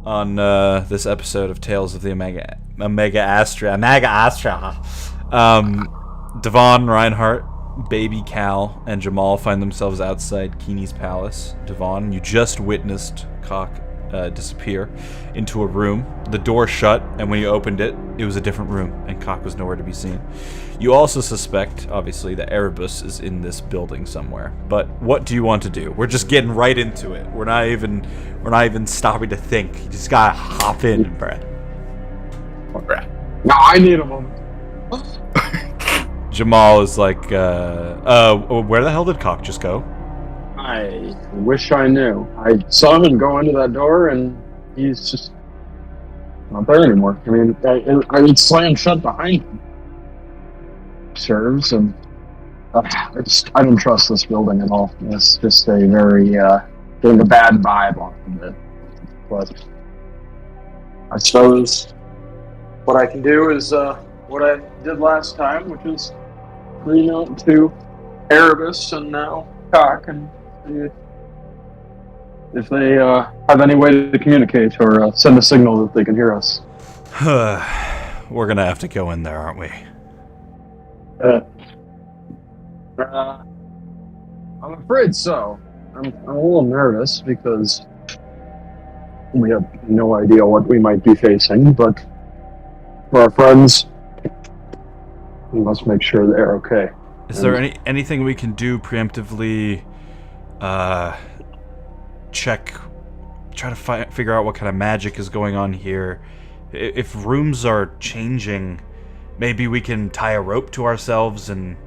on this episode of Tales of the Omega Astra. Devan, Reinhardt, Baby Cal, and Jamal find themselves outside Keeney's palace. Devan, you just witnessed Cock disappear into a room. The door shut, and when you opened it, it was a different room, and Cock was nowhere to be seen. You also suspect, obviously, that Erebus is in this building somewhere. But what do you want to do? We're just getting right into it. We're not even stopping to think. You just gotta hop in, bruh. No, I need a moment. Jamal is like, where the hell did Cock just go? I wish I knew. I saw him go into that door, and he's just not there anymore. I mean, I slammed shut behind him. Serves, and I don't trust this building at all. It's just a very getting a bad vibe off of it. But I suppose what I can do is what I did last time, which is reach out to Erebus and now Cock and see if they have any way to communicate or send a signal that they can hear us. We're gonna have to go in there, aren't we? I'm afraid so. I'm a little nervous because we have no idea what we might be facing, but for our friends, we must make sure they're okay. Is there anything we can do preemptively? Try to figure out what kind of magic is going on here. If rooms are changing, maybe we can tie a rope to ourselves and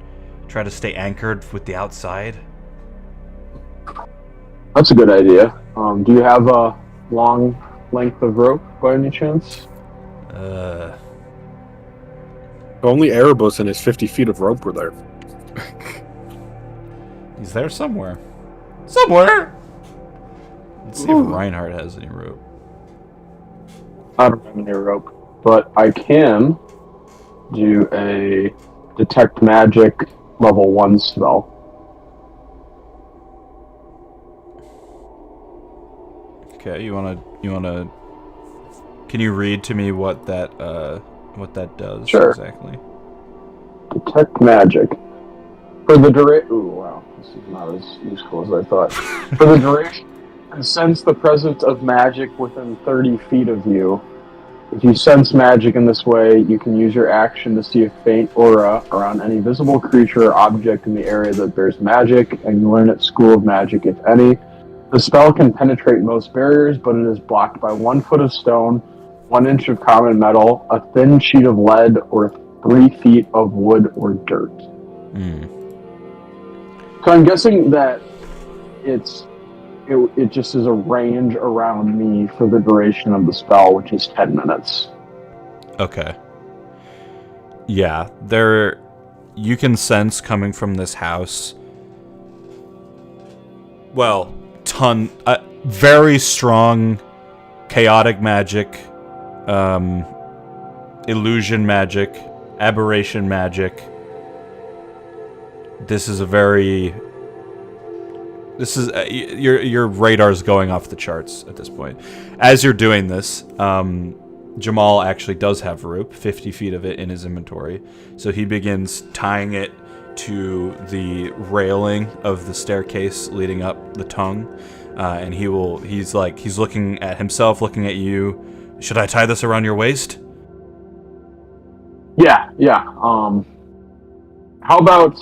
try to stay anchored with the outside. That's a good idea. Do you have a long length of rope by any chance? Only Erebus and his 50 feet of rope were there. He's there somewhere. Somewhere! Let's see if Reinhardt has any rope. I don't have any rope, but I can do a detect magic level 1 spell. Okay, you wanna can you read to me what that does? Sure. Exactly? Detect magic. For the duration... Ooh, wow. This is not as useful as I thought. For the duration, and sense the presence of magic within 30 feet of you. If you sense magic in this way, you can use your action to see a faint aura around any visible creature or object in the area that bears magic, and you learn at School of Magic, if any. The spell can penetrate most barriers, but it is blocked by 1 foot of stone, 1 inch of common metal, a thin sheet of lead, or 3 feet of wood or dirt. So I'm guessing that it just is a range around me for the duration of the spell, which is 10 minutes. Okay. Yeah, you can sense coming from this house. Well, very strong chaotic magic, illusion magic, aberration magic. Your radar's going off the charts at this point. As you're doing this, Jamal actually does have rope, 50 feet of it in his inventory. So he begins tying it to the railing of the staircase leading up the tongue. And he's looking at himself, looking at you. Should I tie this around your waist? Yeah. How about...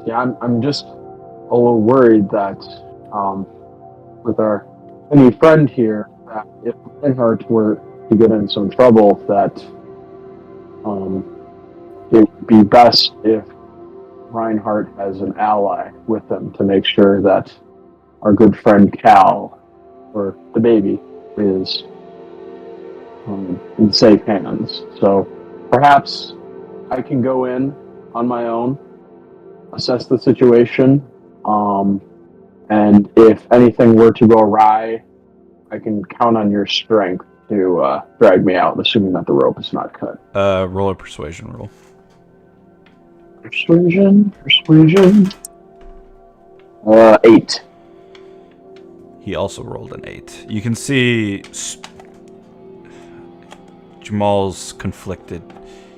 Yeah, I'm just a little worried that with our any friend here, that if Reinhardt were to get in some trouble, that it would be best if Reinhardt has an ally with him to make sure that our good friend Cal, or the baby, is in safe hands. So perhaps I can go in on my own, assess the situation, and if anything were to go awry, I can count on your strength to drag me out, assuming that the rope is not cut. Roll a persuasion roll. Persuasion. 8. He also rolled an 8. You can see Jamal's conflicted.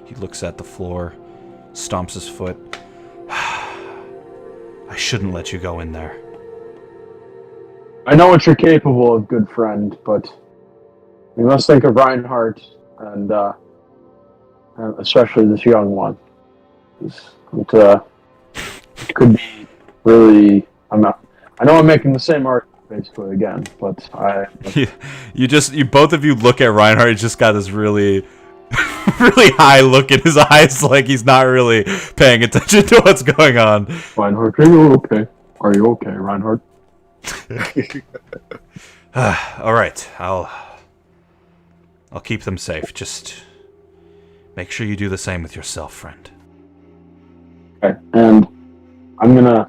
He looks at the floor, stomps his foot. I shouldn't let you go in there. I know what you're capable of, good friend, but we must think of Reinhardt and especially this young one. It could be really. I know I'm making the same argument basically again, but you both of you look at Reinhardt. He's just got this really, really high look in his eyes, like he's not really paying attention to what's going on. Reinhardt, are you okay? Are you okay, Reinhardt? All right, I'll keep them safe. Just make sure you do the same with yourself, friend. Okay, and I'm gonna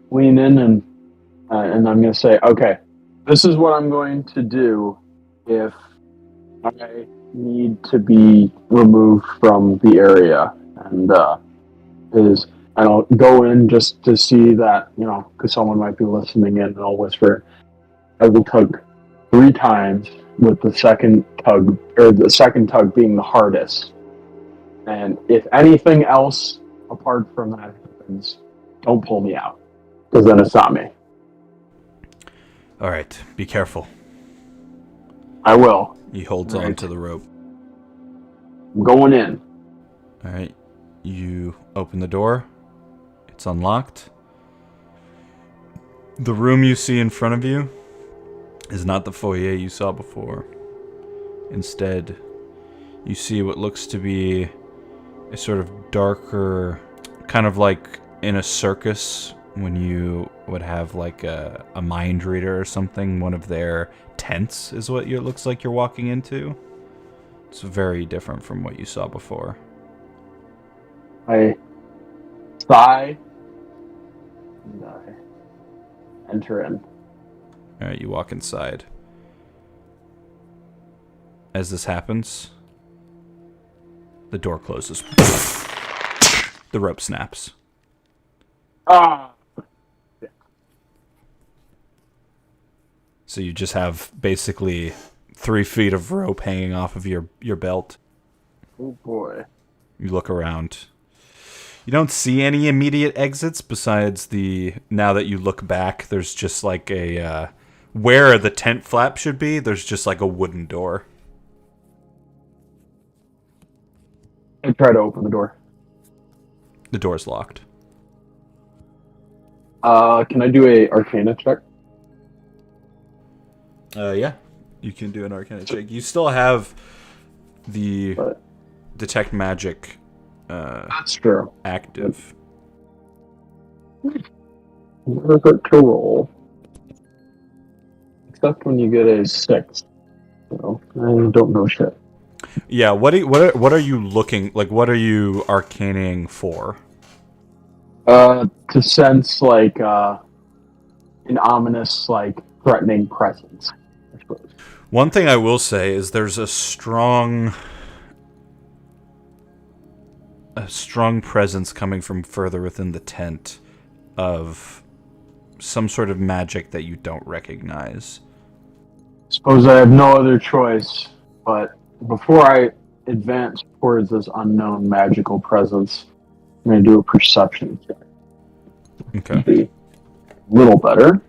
lean in and I'm gonna say, okay, this is what I'm going to do if I need to be removed from the area, and I'll go in just to see that, because someone might be listening in, and I'll whisper, I will tug 3 times with the second tug being the hardest. And if anything else apart from that happens, don't pull me out, because then it's not me. All right, be careful. I will. He holds on to the rope. I'm going in. All right, you open the door. It's unlocked. The room you see in front of you is not the foyer you saw before. Instead, you see what looks to be a sort of darker, kind of like in a circus when you would have like a mind reader or something. One of their tents is what it looks like you're walking into. It's very different from what you saw before. I sigh and I enter in. Alright, you walk inside. As this happens, the door closes. The rope snaps. Ah! So you just have basically 3 feet of rope hanging off of your belt. Oh boy. You look around. You don't see any immediate exits besides now that you look back, there's just like where the tent flap should be, there's just like a wooden door. I try to open the door. The door's locked. Can I do a Arcana check? Yeah. You can do an Arcana check. You still have the Detect Magic That's true. active. Never hurt to roll. Except when you get a 6. So, I don't know shit. Yeah, what are you looking, like, what are you arcaning for? To sense, like, an ominous, like, threatening presence, I suppose. One thing I will say is there's a strong presence coming from further within the tent of some sort of magic that you don't recognize. Suppose I have no other choice, but before I advance towards this unknown magical presence, I'm going to do a perception check. Okay. Be a little better.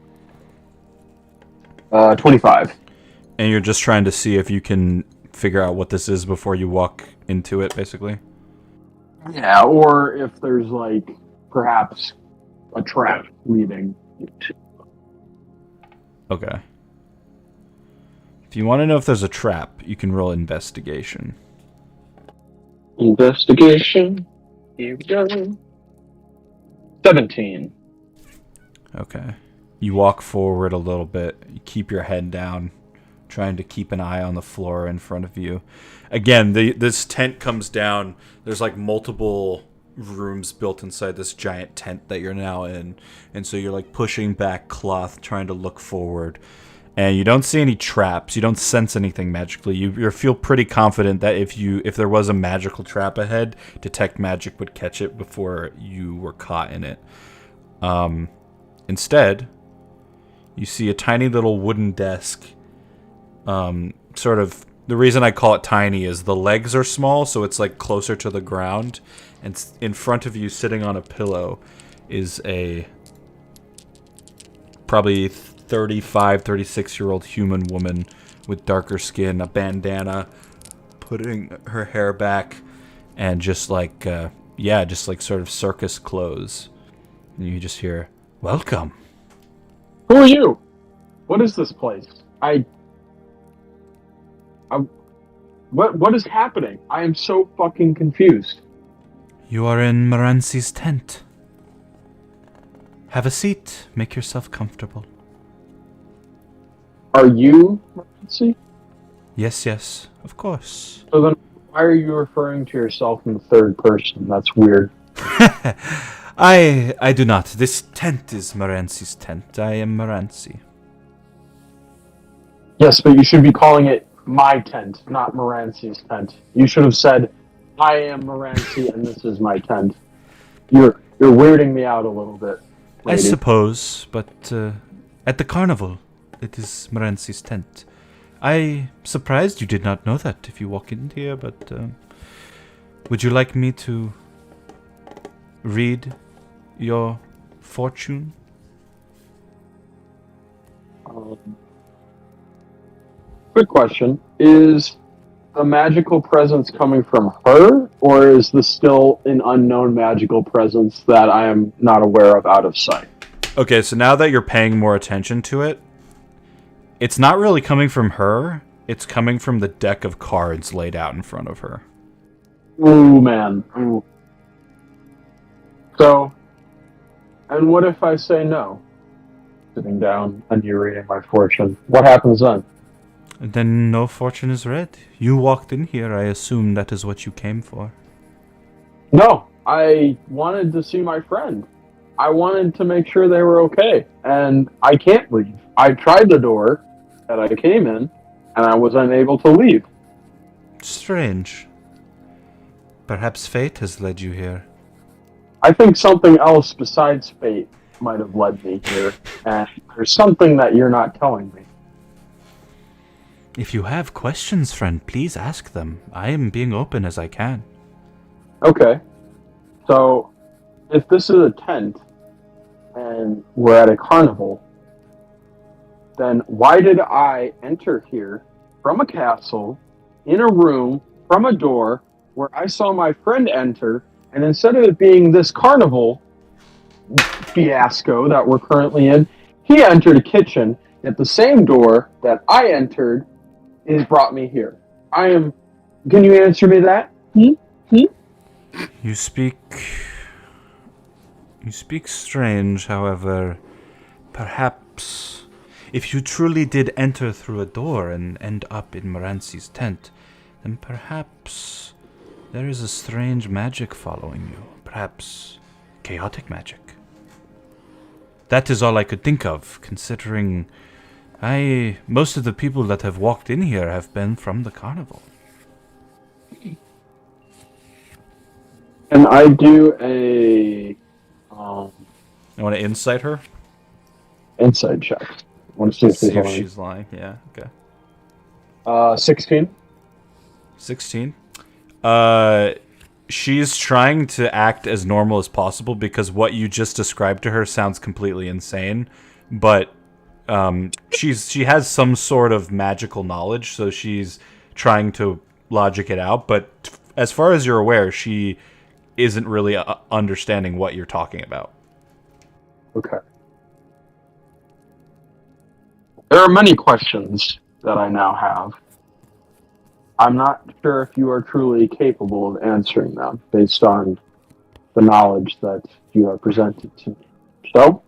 25. And you're just trying to see if you can figure out what this is before you walk into it, basically? Yeah, or if there's, like, perhaps a trap leading to. Okay. If you want to know if there's a trap, you can roll investigation. Investigation. Here we go. 17. Okay. You walk forward a little bit. You keep your head down, trying to keep an eye on the floor in front of you. Again, this tent comes down. There's like multiple rooms built inside this giant tent that you're now in. And so you're like pushing back cloth, trying to look forward. And you don't see any traps. You don't sense anything magically. You feel pretty confident that if there was a magical trap ahead, Detect Magic would catch it before you were caught in it. Instead, You see a tiny little wooden desk. Sort of, the reason I call it tiny is the legs are small, so it's like closer to the ground. And in front of you, sitting on a pillow, is a probably 35, 36-year-old human woman with darker skin, a bandana, putting her hair back, and just like, just like sort of circus clothes. And you just hear, "Welcome." Who are you? What is this place? What is happening? I am so fucking confused. You are in Morancy's tent. Have a seat. Make yourself comfortable. Are you Morancy? Yes, of course. So then, why are you referring to yourself in the third person? That's weird. I do not. This tent is Morancy's tent. I am Morancy. Yes, but you should be calling it my tent, not Morancy's tent. You should have said, I am Morancy and this is my tent. You're weirding me out a little bit. I suppose, but at the carnival, it is Morancy's tent. I surprised you did not know that if you walk in here, but would you like me to read your fortune? Quick question. Is the magical presence coming from her, or is this still an unknown magical presence that I am not aware of out of sight? Okay, so now that you're paying more attention to it, it's not really coming from her. It's coming from the deck of cards laid out in front of her. Ooh, man. Ooh. So, and what if I say no? Sitting down and you're reading my fortune. What happens then? Then no fortune is read. You walked in here. I assume that is what you came for. No, I wanted to see my friend. I wanted to make sure they were okay, and I can't leave. I tried the door that I came in, and I was unable to leave. Strange. Perhaps fate has led you here. I think something else besides fate might have led me here, and there's something that you're not telling me. If you have questions, friend, please ask them. I am being open as I can. Okay. So, if this is a tent, and we're at a carnival, then why did I enter here from a castle, in a room, from a door, where I saw my friend enter, and instead of it being this carnival fiasco that we're currently in, he entered a kitchen at the same door that I entered, and brought me here. Can you answer me that? You speak strange, however, perhaps if you truly did enter through a door and end up in Morancy's tent, then perhaps there is a strange magic following you. Perhaps chaotic magic. That is all I could think of, considering most of the people that have walked in here have been from the carnival. And I do a You want to insight her? insight check. I want to see if See she's if lying. she's lying. Yeah, okay. 16. 16. She's trying to act as normal as possible because what you just described to her sounds completely insane, but she has some sort of magical knowledge, so she's trying to logic it out, but as far as you're aware, she isn't really understanding what you're talking about. Okay. There are many questions that I now have. I'm not sure if you are truly capable of answering them based on the knowledge that you have presented to me. So?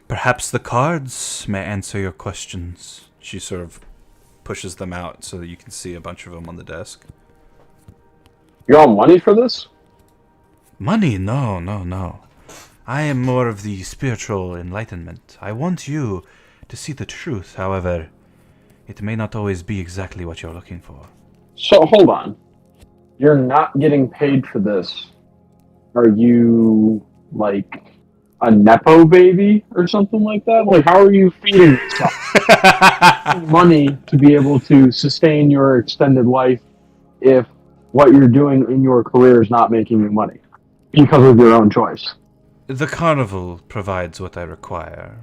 Perhaps the cards may answer your questions. She sort of pushes them out so that you can see a bunch of them on the desk. You want money for this? Money? No. I am more of the spiritual enlightenment. I want you to see the truth, however, it may not always be exactly what you're looking for. So, hold on. You're not getting paid for this. Are you, like, a nepo baby or something like that? Like, how are you feeding yourself money to be able to sustain your extended life if what you're doing in your career is not making you money because of your own choice? The carnival provides what I require.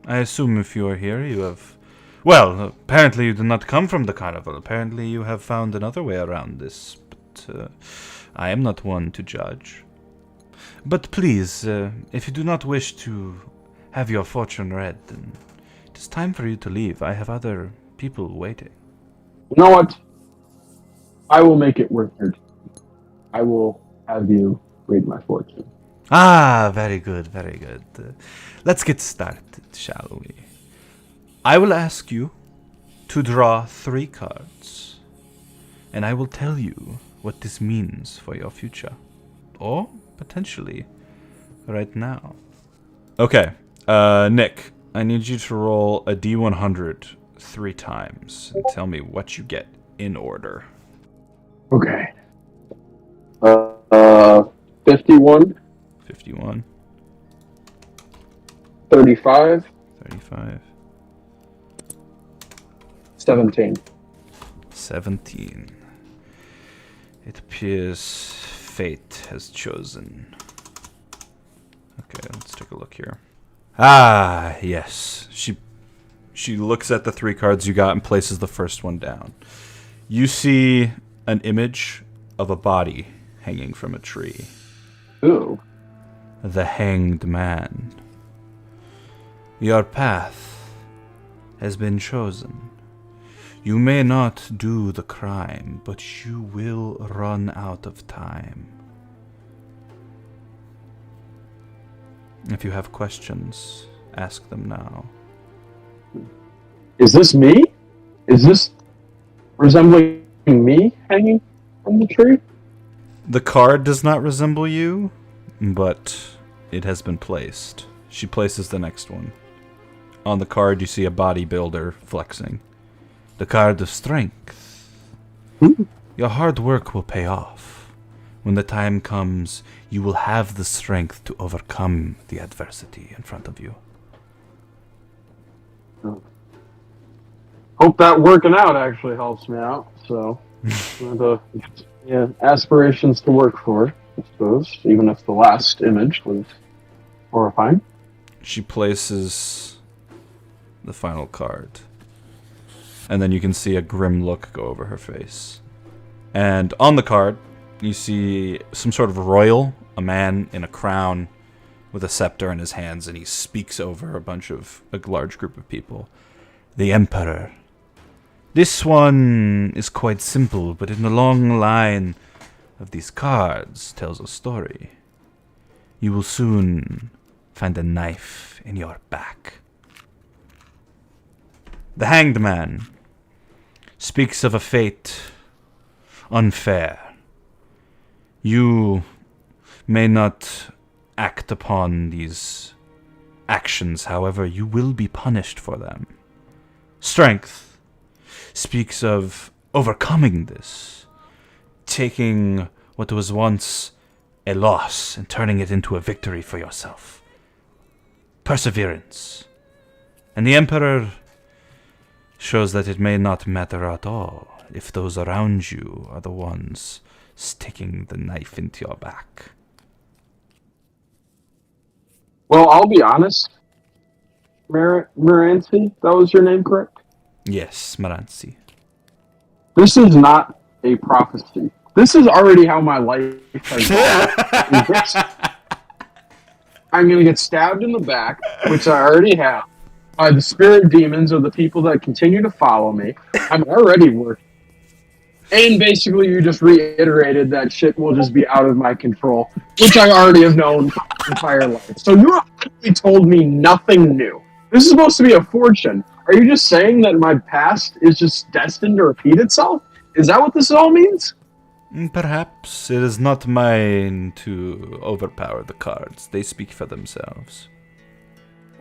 I assume if you are here, you have... Well, apparently you did not come from the carnival. Apparently you have found another way around this, but I am not one to judge. But please, if you do not wish to have your fortune read, then it is time for you to leave. I have other people waiting. You know what? I will make it worth it. I will have you read my fortune. Ah, very good, very good. Let's get started, shall we? I will ask you to draw 3 cards, and I will tell you what this means for your future. Or, potentially, right now. Okay, Nick, I need you to roll a D100 3 times and tell me what you get in order. Okay. 51, 51, 35, 35, 17. 17. It appears fate has chosen. Okay, let's take a look here. Ah, yes. She looks at the 3 cards you got and places the first one down. You see an image of a body hanging from a tree. Ooh. The Hanged Man. Your path has been chosen. You may not do the crime, but you will run out of time. If you have questions, ask them now. Is this me? Is this resembling me hanging from the tree? The card does not resemble you, but it has been placed. She places the next one. On the card, you see a bodybuilder flexing. The card of strength. Your hard work will pay off. When the time comes, you will have the strength to overcome the adversity in front of you. Hope that working out actually helps me out. So, aspirations to work for, I suppose, even if the last image was horrifying. She places the final card. And then you can see a grim look go over her face. And on the card, you see some sort of royal, a man in a crown with a scepter in his hands, and he speaks over a large group of people. The Emperor. This one is quite simple, but in the long line of these cards tells a story. You will soon find a knife in your back. The Hanged Man speaks of a fate unfair. You may not act upon these actions, however, you will be punished for them. Strength speaks of overcoming this, taking what was once a loss and turning it into a victory for yourself. Perseverance. And the Emperor shows that it may not matter at all if those around you are the ones sticking the knife into your back. Well, I'll be honest. Moranci, that was your name, correct? Yes, Maransi. This is not a prophecy. This is already how my life has gone. I'm going to get stabbed in the back, which I already have, by the spirit demons or the people that continue to follow me. I'm already working. And basically you just reiterated that shit will just be out of my control, which I already have known my entire life. So you actually told me nothing new. This is supposed to be a fortune. Are you just saying that my past is just destined to repeat itself? Is that what this all means? Perhaps it is not mine to overpower the cards. They speak for themselves.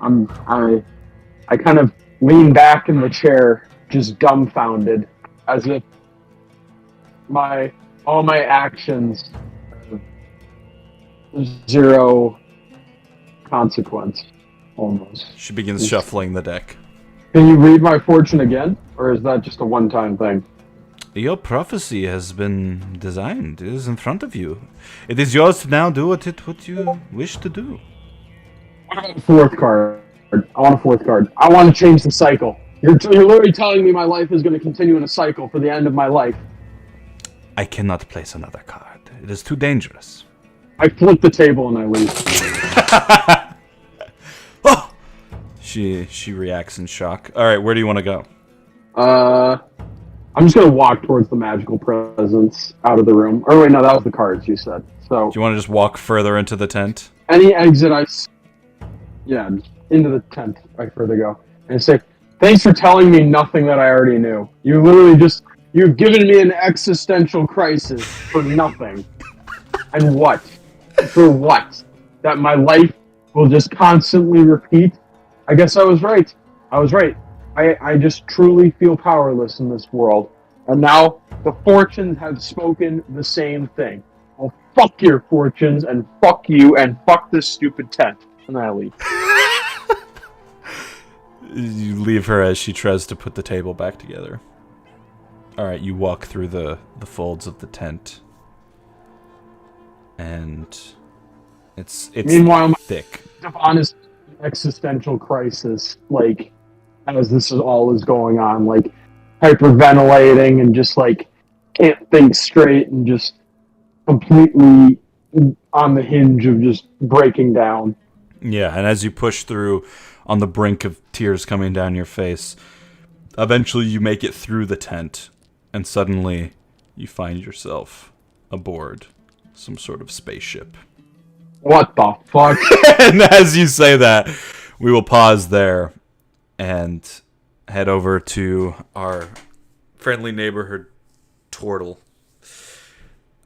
I kind of lean back in the chair, just dumbfounded, as if all my actions have zero consequence, almost. She begins shuffling the deck. Can you read my fortune again, or is that just a one-time thing? Your prophecy has been designed. It is in front of you. It is yours to now do what you wish to do. Fourth card. I want a fourth card. I want to change the cycle. You're literally telling me my life is going to continue in a cycle for the end of my life. I cannot place another card. It is too dangerous. I flip the table and I leave. Oh! She reacts in shock. All right, where do you want to go? I'm just going to walk towards the magical presence out of the room. Or wait, no, that was the cards you said. So Do you want to just walk further into the tent? any exit yeah, into the tent I further go. And say, thanks for telling me nothing that I already knew. You literally you've given me an existential crisis for nothing. And what? For what? That my life will just constantly repeat? I guess I was right. I was right. I just truly feel powerless in this world. And now the fortunes have spoken the same thing. Well, fuck your fortunes, and fuck you, and fuck this stupid tent. And I leave. You leave her as she tries to put the table back together. Alright, you walk through the folds of the tent. And it's Meanwhile, thick. Devan is in existential crisis, like, as this all is going on, like, hyperventilating and just, like, can't think straight and just completely on the hinge of just breaking down. Yeah, and as you push through on the brink of tears coming down your face, eventually you make it through the tent, and suddenly you find yourself aboard some sort of spaceship. What the fuck? And as you say that, we will pause there and head over to our friendly neighborhood Tortle.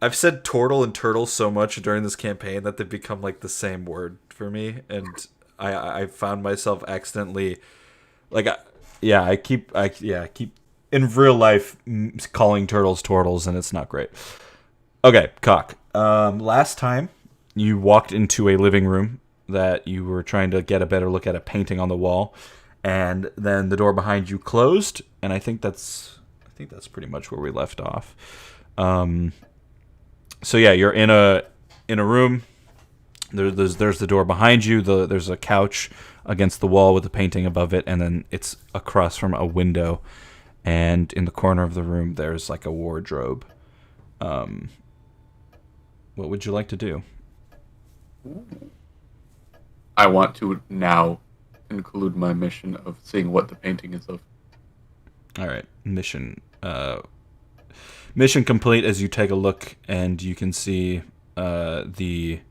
I've said Tortle and Turtle so much during this campaign that they've become like the same word for me, and I found myself accidentally, like, I keep in real life calling turtles Tortles, and it's not great. Okay, Cock. Last time you walked into a living room that you were trying to get a better look at a painting on the wall, and then the door behind you closed, and I think that's pretty much where we left off. So yeah, you're in a room. There's the door behind you. There's a couch against the wall with a painting above it, and then it's across from a window. And in the corner of the room, there's like a wardrobe. What would you like to do? I want to now include my mission of seeing what the painting is of. All right, mission complete. As you take a look, and you can see the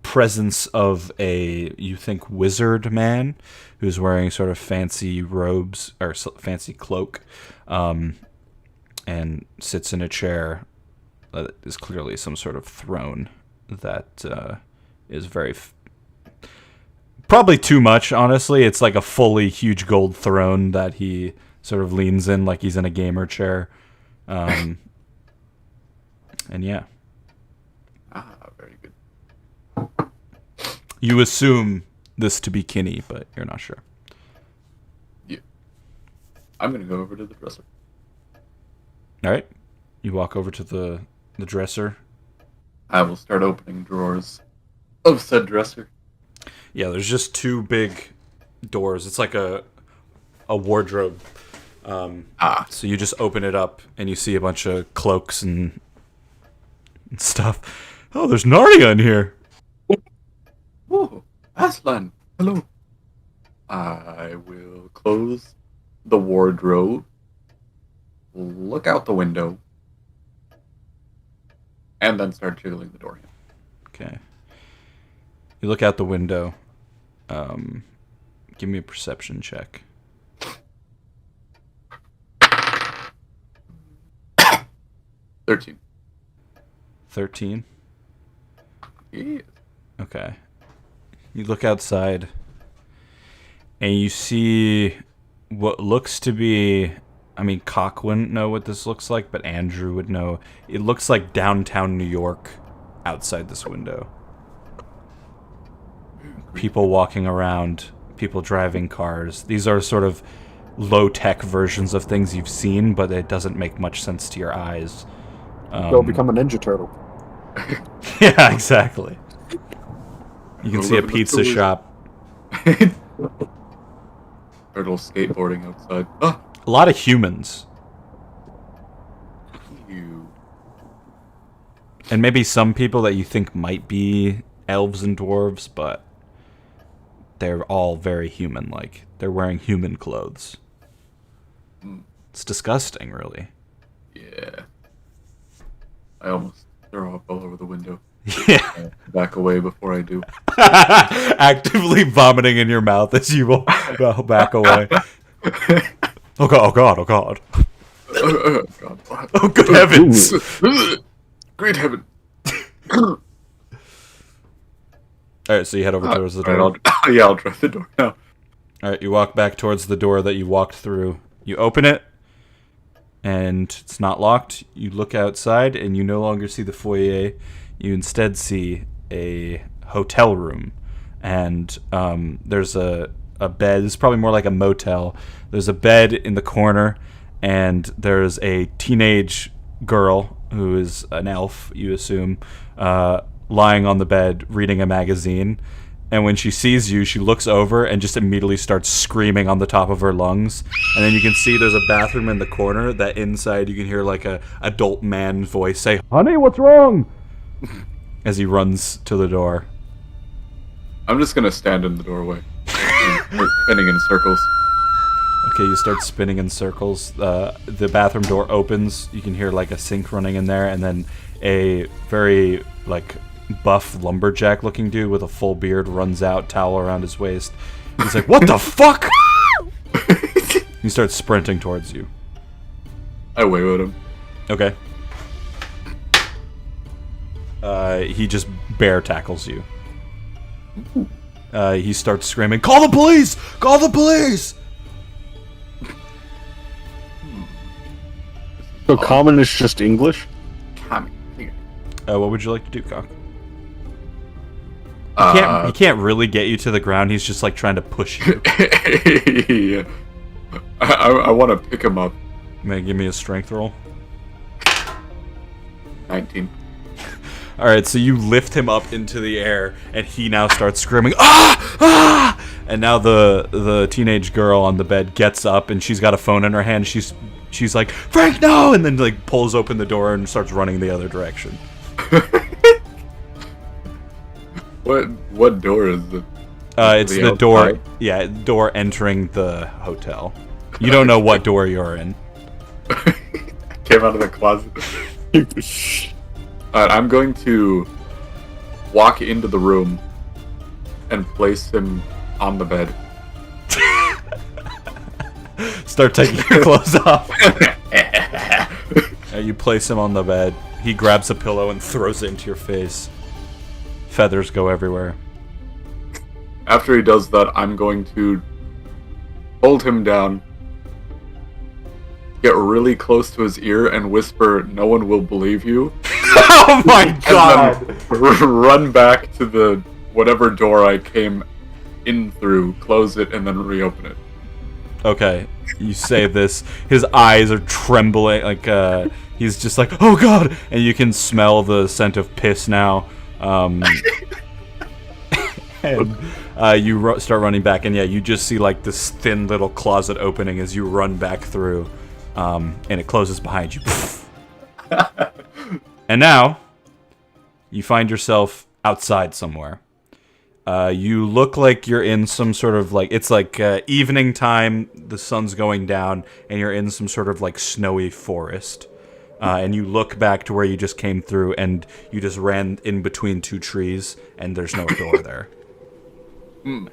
presence of you think wizard man who's wearing sort of fancy robes or fancy cloak, and sits in a chair that is clearly some sort of throne that is very probably too much, honestly. It's like a fully huge gold throne that he sort of leans in like he's in a gamer chair. And yeah. Very good. You assume this to be Kinney, but you're not sure. Yeah. I'm gonna go over to the dresser. All right. You walk over to the dresser. I will start opening drawers of said dresser. Yeah, there's just two big doors. It's like a wardrobe. So you just open it up and you see a bunch of cloaks and stuff. Oh, there's Narnia in here. Oh, Aslan, hello. I will close the wardrobe, look out the window, and then start jiggling the door. Okay. You look out the window. Give me a perception check. 13. 13? Yeah. Okay. You look outside, and you see what looks to be... I mean, Cock wouldn't know what this looks like, but Andrew would know. It looks like downtown New York outside this window. people walking around, people driving cars. These are sort of low-tech versions of things you've seen, but it doesn't make much sense to your eyes. Go become a Ninja Turtle. Yeah, exactly. You can see a pizza shop. Turtle skateboarding outside. Ah! A lot of humans. You. And maybe some people that you think might be elves and dwarves, but they're all very human-like. They're wearing human clothes. It's disgusting, really. Yeah. I almost throw up all over the window. Yeah. Back away before I do. Actively vomiting in your mouth as you back away. Oh god, oh god, oh god. God. Oh good heavens. Great heaven. Alright, so you head over towards the door. I'll try the door now. Alright, you walk back towards the door that you walked through. You open it, and it's not locked. You look outside, and you no longer see the foyer. You instead see a hotel room. And there's a bed. It's probably more like a motel. There's a bed in the corner, and there's a teenage girl who is an elf, you assume, lying on the bed reading a magazine. And when she sees you, she looks over and just immediately starts screaming on the top of her lungs. And then you can see there's a bathroom in the corner that inside you can hear like a adult man voice say, "Honey, what's wrong?" as he runs to the door. I'm just gonna stand in the doorway, spinning in circles. Okay, you start spinning in circles. The bathroom door opens. You can hear like a sink running in there, and then a very like buff lumberjack looking dude with a full beard runs out, towel around his waist. He's like, "What the fuck?" He starts sprinting towards you. I wave at him. Okay. He just bear tackles you. He starts screaming, "Call the police! Call the police!" So common is just English? What would you like to do, Cock? He can't really get you to the ground. He's just like trying to push you. Yeah. I want to pick him up. May give me a strength roll. 19. All right, so you lift him up into the air, and he now starts screaming, "Ah! Ah!" And now the teenage girl on the bed gets up, and she's got a phone in her hand. She's like, "Frank, no!" And then like pulls open the door and starts running the other direction. What door is it? It's the door. Yeah, door entering the hotel. You don't know what door you're in. Came out of the closet. Alright, I'm going to walk into the room and place him on the bed. Start taking your clothes off. You place him on the bed. He grabs a pillow and throws it into your face. Feathers go everywhere. After he does that, I'm going to hold him down, get really close to his ear, and whisper, "No one will believe you." Oh my god! And then run back to the whatever door I came in through, close it, and then reopen it. Okay, you say this. His eyes are trembling, like he's just like, "Oh god!" And you can smell the scent of piss now. And you start running back, and yeah, you just see like this thin little closet opening as you run back through, and it closes behind you. And now, you find yourself outside somewhere. You look like you're in some sort of like, it's like evening time, the sun's going down, and you're in some sort of like snowy forest. And you look back to where you just came through, and you just ran in between two trees, and there's no door there. And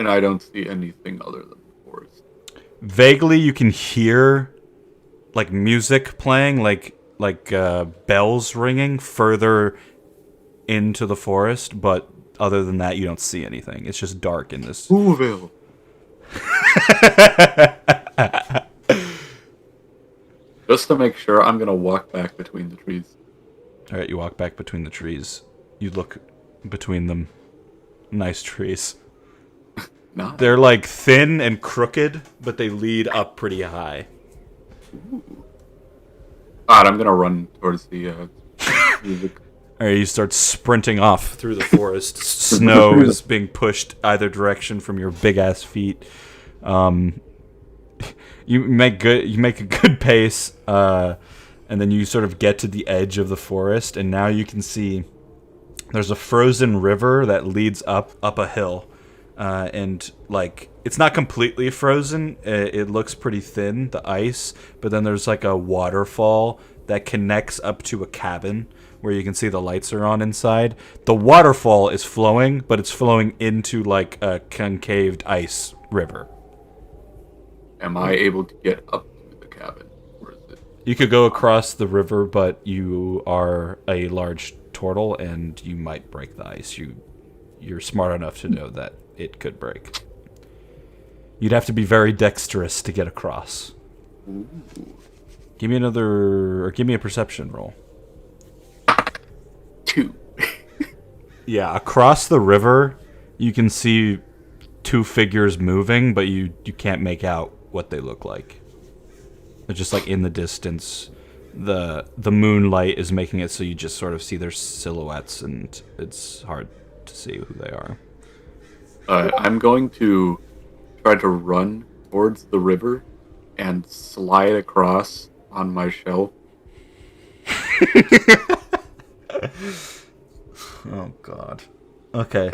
I don't see anything other than the forest. Vaguely, you can hear like music playing, like bells ringing further into the forest, but other than that, you don't see anything. It's just dark in this. Whoville. Just to make sure, I'm gonna walk back between the trees. All right, you walk back between the trees. You look between them. Nice trees. Nice. They're like thin and crooked, but they lead up pretty high. Alright, I'm gonna run towards the music. All right, you start sprinting off through the forest. Snow is being pushed either direction from your big ass feet. You make a good pace, and then you sort of get to the edge of the forest, and now you can see there's a frozen river that leads up a hill, and like it's not completely frozen. It looks pretty thin, the ice, but then there's like a waterfall that connects up to a cabin where you can see the lights are on inside. The waterfall is flowing, but it's flowing into like a concaved ice river. Am I able to get up to the cabin? Or is it... You could go across the river, but you are a large turtle and you might break the ice. You're smart enough to know that it could break. You'd have to be very dexterous to get across. Ooh. Give me a perception roll. 2. Yeah, across the river, you can see two figures moving, but you can't make out what they look like. They're just like in the distance. The moonlight is making it so you just sort of see their silhouettes, and it's hard to see who they are. I'm going to try to run towards the river and slide across on my shell. Oh god. Okay.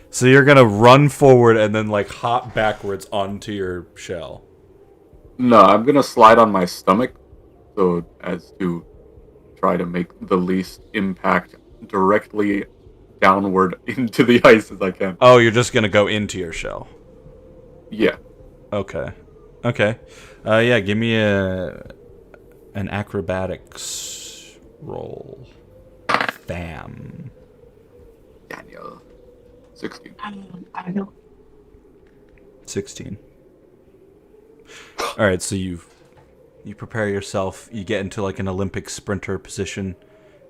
So you're gonna run forward and then like hop backwards onto your shell. No, I'm gonna slide on my stomach, so as to try to make the least impact directly downward into the ice as I can. Oh, you're just gonna go into your shell. Yeah. Okay. Yeah, give me an acrobatics roll. Bam. Daniel. 16. 16. All right, so you prepare yourself. You get into like an Olympic sprinter position,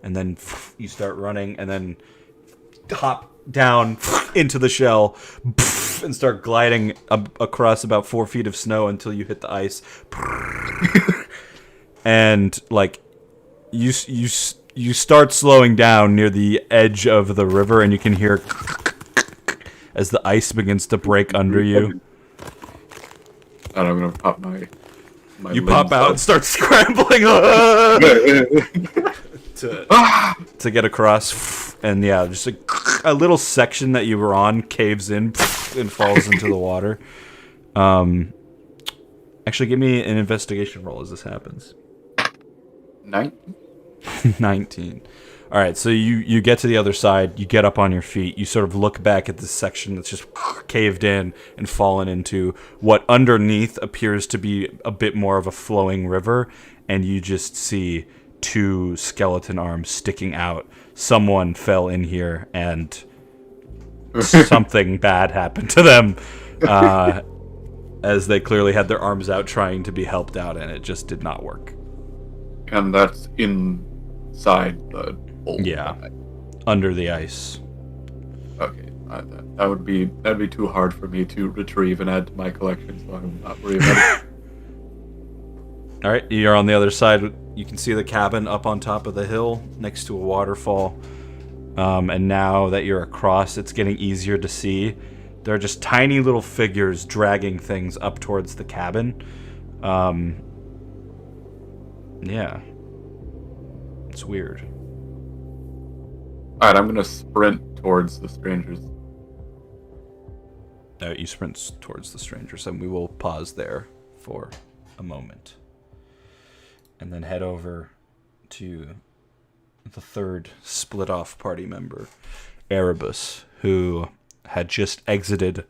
and then you start running, and then hop down into the shell, and start gliding across about 4 feet of snow until you hit the ice. And like you start slowing down near the edge of the river, and you can hear as the ice begins to break under you. And I'm gonna pop my You pop out and start scrambling to get across, and yeah, just like a little section that you were on caves in and falls into the water. Actually, give me an investigation roll as this happens. 19. 19. All right, so you get to the other side, you get up on your feet, you sort of look back at this section that's just caved in and fallen into what underneath appears to be a bit more of a flowing river, and you just see two skeleton arms sticking out. Someone fell in here and something bad happened to them, as they clearly had their arms out trying to be helped out, and it just did not work. And that's inside the hole. Yeah, under the ice. Okay, that'd be too hard for me to retrieve and add to my collection, so I'm not worried about it. All right, you're on the other side. You can see the cabin up on top of the hill next to a waterfall. And now that you're across, it's getting easier to see. There are just tiny little figures dragging things up towards the cabin. Yeah. It's weird. Alright, I'm gonna sprint towards the strangers. You sprint towards the strangers, and we will pause there for a moment. And then head over to the third split-off party member, Erebus, who had just exited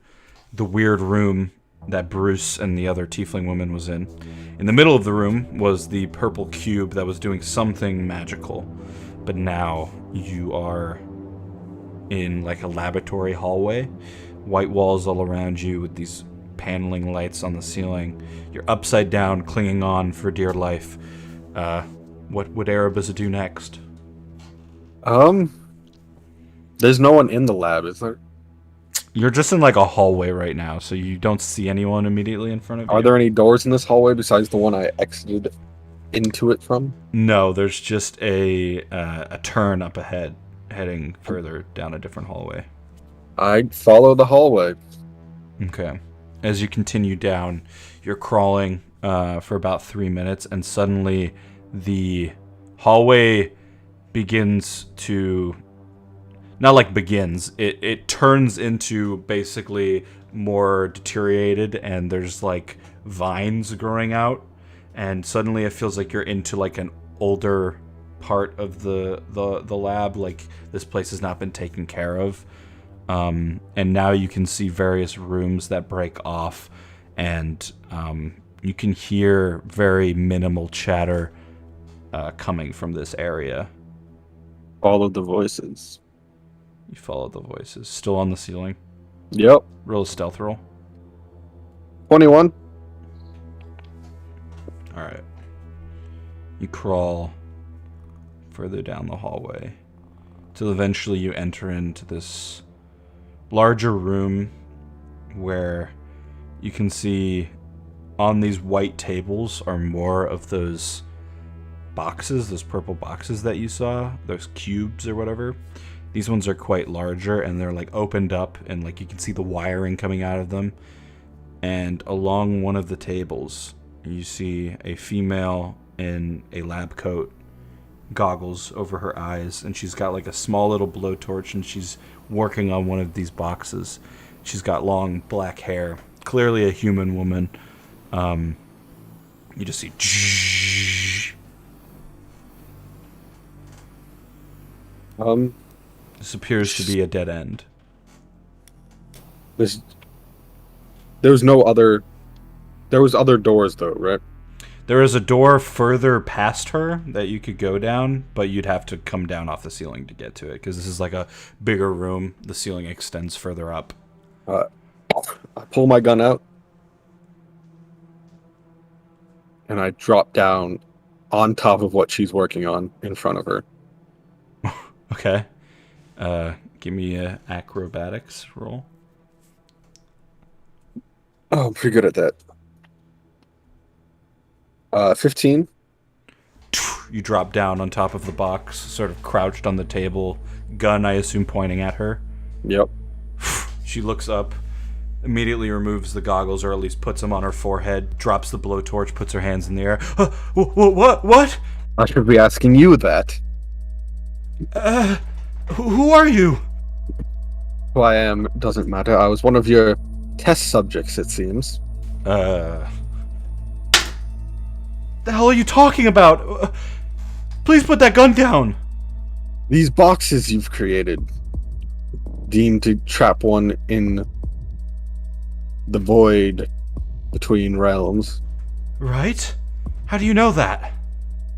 the weird room that Bruce and the other tiefling woman was in. In the middle of the room was the purple cube that was doing something magical, but now you are in like a laboratory hallway, white walls all around you with these paneling lights on the ceiling. You're upside down, clinging on for dear life. What would Erebus do next? There's no one in the lab, is there? You're just in like a hallway right now, so you don't see anyone immediately in front of you. Are there any doors in this hallway besides the one I exited into it from? No, there's just a turn up ahead, heading further down a different hallway. I follow the hallway. Okay. As you continue down, you're crawling for about 3 minutes, and suddenly the hallway begins to... Not like begins. It turns into basically more deteriorated, and there's like vines growing out, and suddenly it feels like you're into like an older part of the lab. Like this place has not been taken care of. And now you can see various rooms that break off, and you can hear very minimal chatter coming from this area. Follow the voices. You follow the voices. Still on the ceiling. Yep. Roll a stealth roll. 21. Alright. You crawl further down the hallway till eventually you enter into this larger room where you can see on these white tables are more of those boxes, those purple boxes that you saw, those cubes or whatever. These ones are quite larger, and they're like opened up, and like you can see the wiring coming out of them. And along one of the tables, you see a female in a lab coat, goggles over her eyes, and she's got like a small little blowtorch, and she's working on one of these boxes. She's got long black hair, clearly a human woman. You just see this appears to be a dead end. There was other doors though, right? There is a door further past her that you could go down, but you'd have to come down off the ceiling to get to it, because this is like a bigger room. The ceiling extends further up. I pull my gun out, and I drop down on top of what she's working on in front of her. Okay. Give me a acrobatics roll. Oh, I'm pretty good at that. 15. You drop down on top of the box, sort of crouched on the table, gun, I assume, pointing at her. Yep. She looks up, immediately removes the goggles, or at least puts them on her forehead, drops the blowtorch, puts her hands in the air. What? I should be asking you that. Who are you? Who I am doesn't matter. I was one of your test subjects, it seems. The hell are you talking about? Please put that gun down. These boxes you've created, deemed to trap one in the void between realms. Right? How do you know that?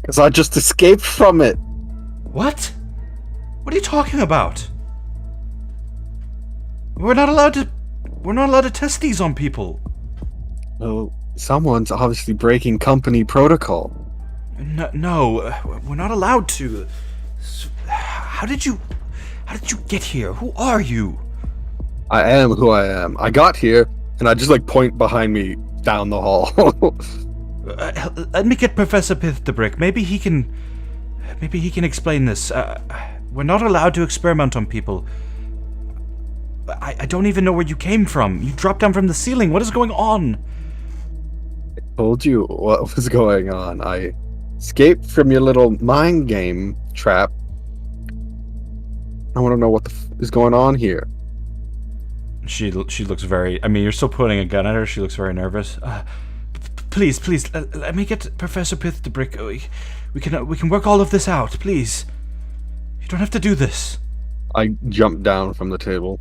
Because I just escaped from it. What? What are you talking about? We're not allowed to test these on people. Well, someone's obviously breaking company protocol. No, we're not allowed to. How did you get here? Who are you? I am who I am. I got here, and I just like point behind me down the hall. Let me get Professor Pithdebrick. Maybe he can explain this. We're not allowed to experiment on people. I don't even know where you came from. You dropped down from the ceiling. What is going on? I told you what was going on. I escaped from your little mind game trap. I want to know what is going on here. She looks very... I mean, you're still putting a gun at her. She looks very nervous. Please, let me get Professor Pithdebrick. We can work all of this out, please. You don't have to do this. I jump down from the table.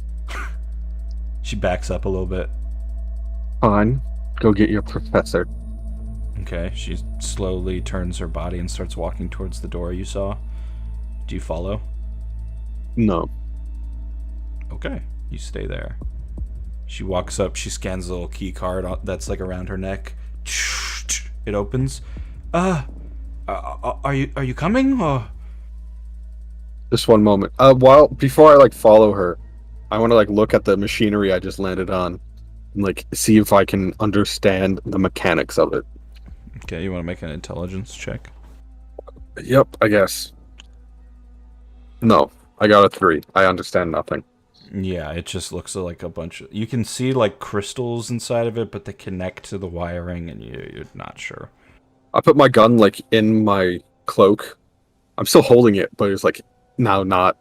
She backs up a little bit. Fine. Go get your professor. Okay, she slowly turns her body and starts walking towards the door you saw. Do you follow? No. Okay, you stay there. She walks up, she scans a little key card that's like around her neck. It opens. Are you coming, or? Just one moment. Before I follow her, I want to look at the machinery I just landed on and see if I can understand the mechanics of it. Okay, you want to make an intelligence check? Yep, I guess. No, I got a 3. I understand nothing. Yeah, it just looks like a bunch of... You can see, crystals inside of it, but they connect to the wiring, and you're not sure. I put my gun, in my cloak. I'm still holding it, but it's, now not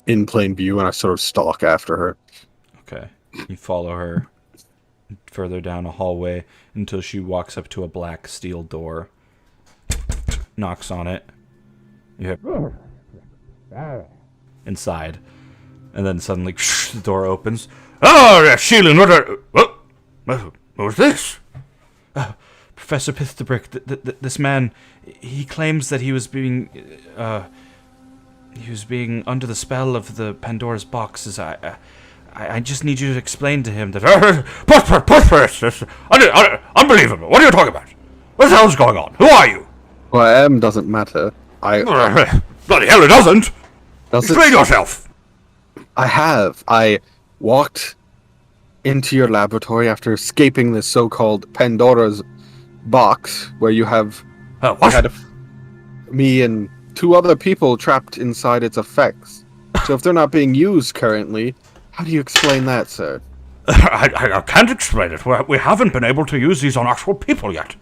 in plain view, and I sort of stalk after her. Okay. You follow her further down a hallway until she walks up to a black steel door. Knocks on it. You hear... Inside. And then suddenly, the door opens. Oh, Sheelan, what was this? Professor Piththebrick, this man, he claims that he was being under the spell of the Pandora's boxes. I just need you to explain to him that... Unbelievable. What are you talking about? What the hell's going on? Who are you? Who I am doesn't matter. Bloody hell, it doesn't! Explain yourself! I walked into your laboratory after escaping the so-called Pandora's box, where you have me and 2 other people trapped inside its effects. So if they're not being used currently, how do you explain that, sir? I can't explain it. We haven't been able to use these on actual people yet.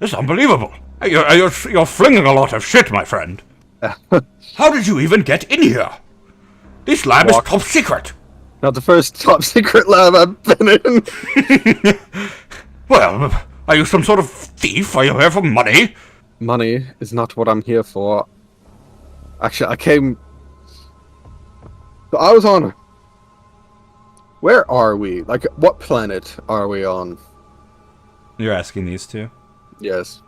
It's unbelievable. You're flinging a lot of shit, my friend. How did you even get in here? This lab is top secret. Not the first top secret lab I've been in. Well, are you some sort of thief? Are you here for money? Money is not what I'm here for. Actually, I was on... Where are we? What planet are we on? You're asking these two? Yes.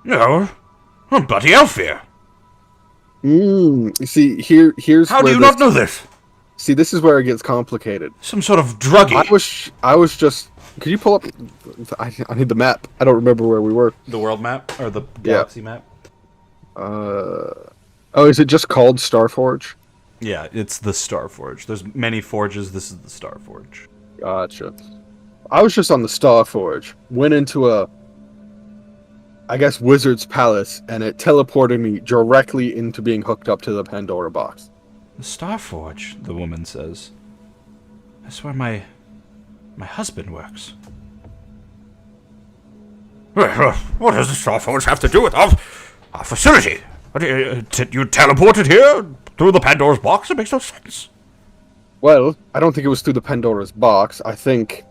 No. I'm bloody Elfir. You see, here's How do you not know this? See, this is where it gets complicated. Some sort of druggie. I was just... Could you pull up... I need the map. I don't remember where we were. The world map? Or the galaxy map? Oh, is it just called Starforge? Yeah, it's the Starforge. There's many forges. This is the Starforge. Gotcha. I was just on the Starforge. Went into a... I guess Wizard's Palace, and it teleported me directly into being hooked up to the Pandora box. The Starforge, the woman says. That's where my husband works. What does the Starforge have to do with our facility? You teleported here through the Pandora's box? It makes no sense. Well, I don't think it was through the Pandora's box. I think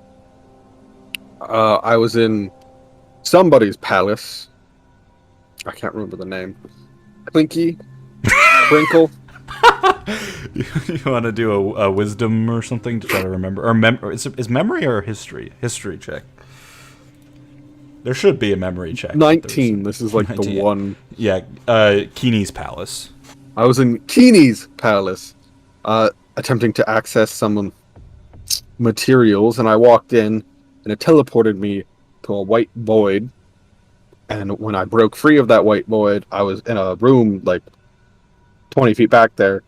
I was in somebody's palace. I can't remember the name. Clinky? Crinkle? You want to do a wisdom or something to try to remember? Or is memory or history? History check. There should be a memory check. 19. This is 19, the one. Yeah, Keeney's palace. I was in Keeney's palace, attempting to access some materials, and I walked in, and it teleported me to a white void. And when I broke free of that white void, I was in a room 20 feet back there,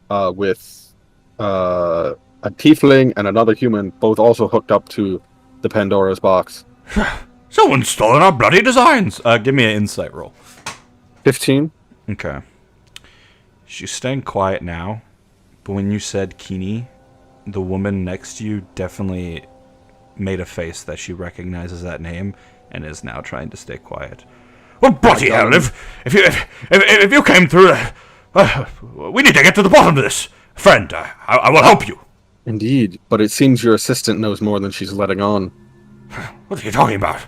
with a tiefling and another human, both also hooked up to the Pandora's box. Someone's stolen our bloody designs! Give me an insight roll. 15. Okay. She's staying quiet now, but when you said Keeney, the woman next to you definitely made a face that she recognizes that name and is now trying to stay quiet. Well, bloody hell! If you came through, we need to get to the bottom of this, friend. I will help you. Indeed, but it seems your assistant knows more than she's letting on. What are you talking about?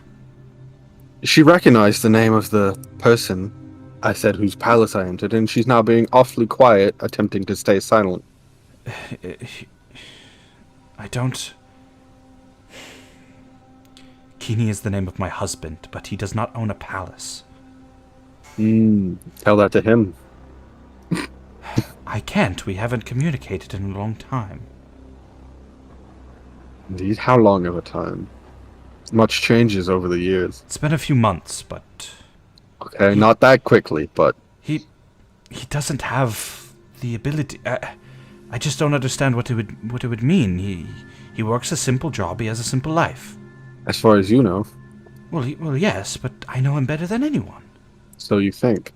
She recognized the name of the person I said whose palace I entered, and she's now being awfully quiet, attempting to stay silent. I don't... Keeney is the name of my husband, but he does not own a palace. Tell that to him. I can't. We haven't communicated in a long time. Indeed, how long of a time? Much changes over the years. It's been a few months, but Okay, not that quickly, but He doesn't have the ability. I just don't understand what it would mean. He works a simple job. He has a simple life. as far as you know, Well, yes, but I know him better than anyone. so you think.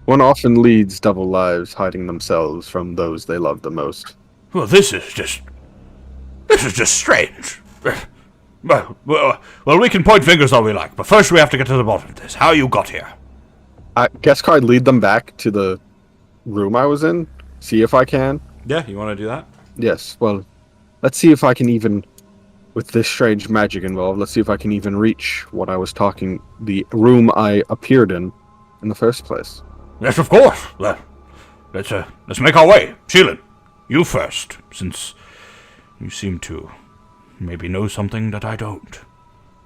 One often leads double lives, hiding themselves from those they love the most. Well, this is just strange. Well, we can point fingers all we like, but first we have to get to the bottom of this. How you got here? I guess I'd lead them back to the room I was in, see if I can. Yeah, you want to do that? Yes, well, let's see if I can even, with this strange magic involved, let's see if I can even reach what I was talking, the room I appeared in the first place. Yes, of course. Let's make our way. Sheelan, you first, since you seem to maybe know something that I don't.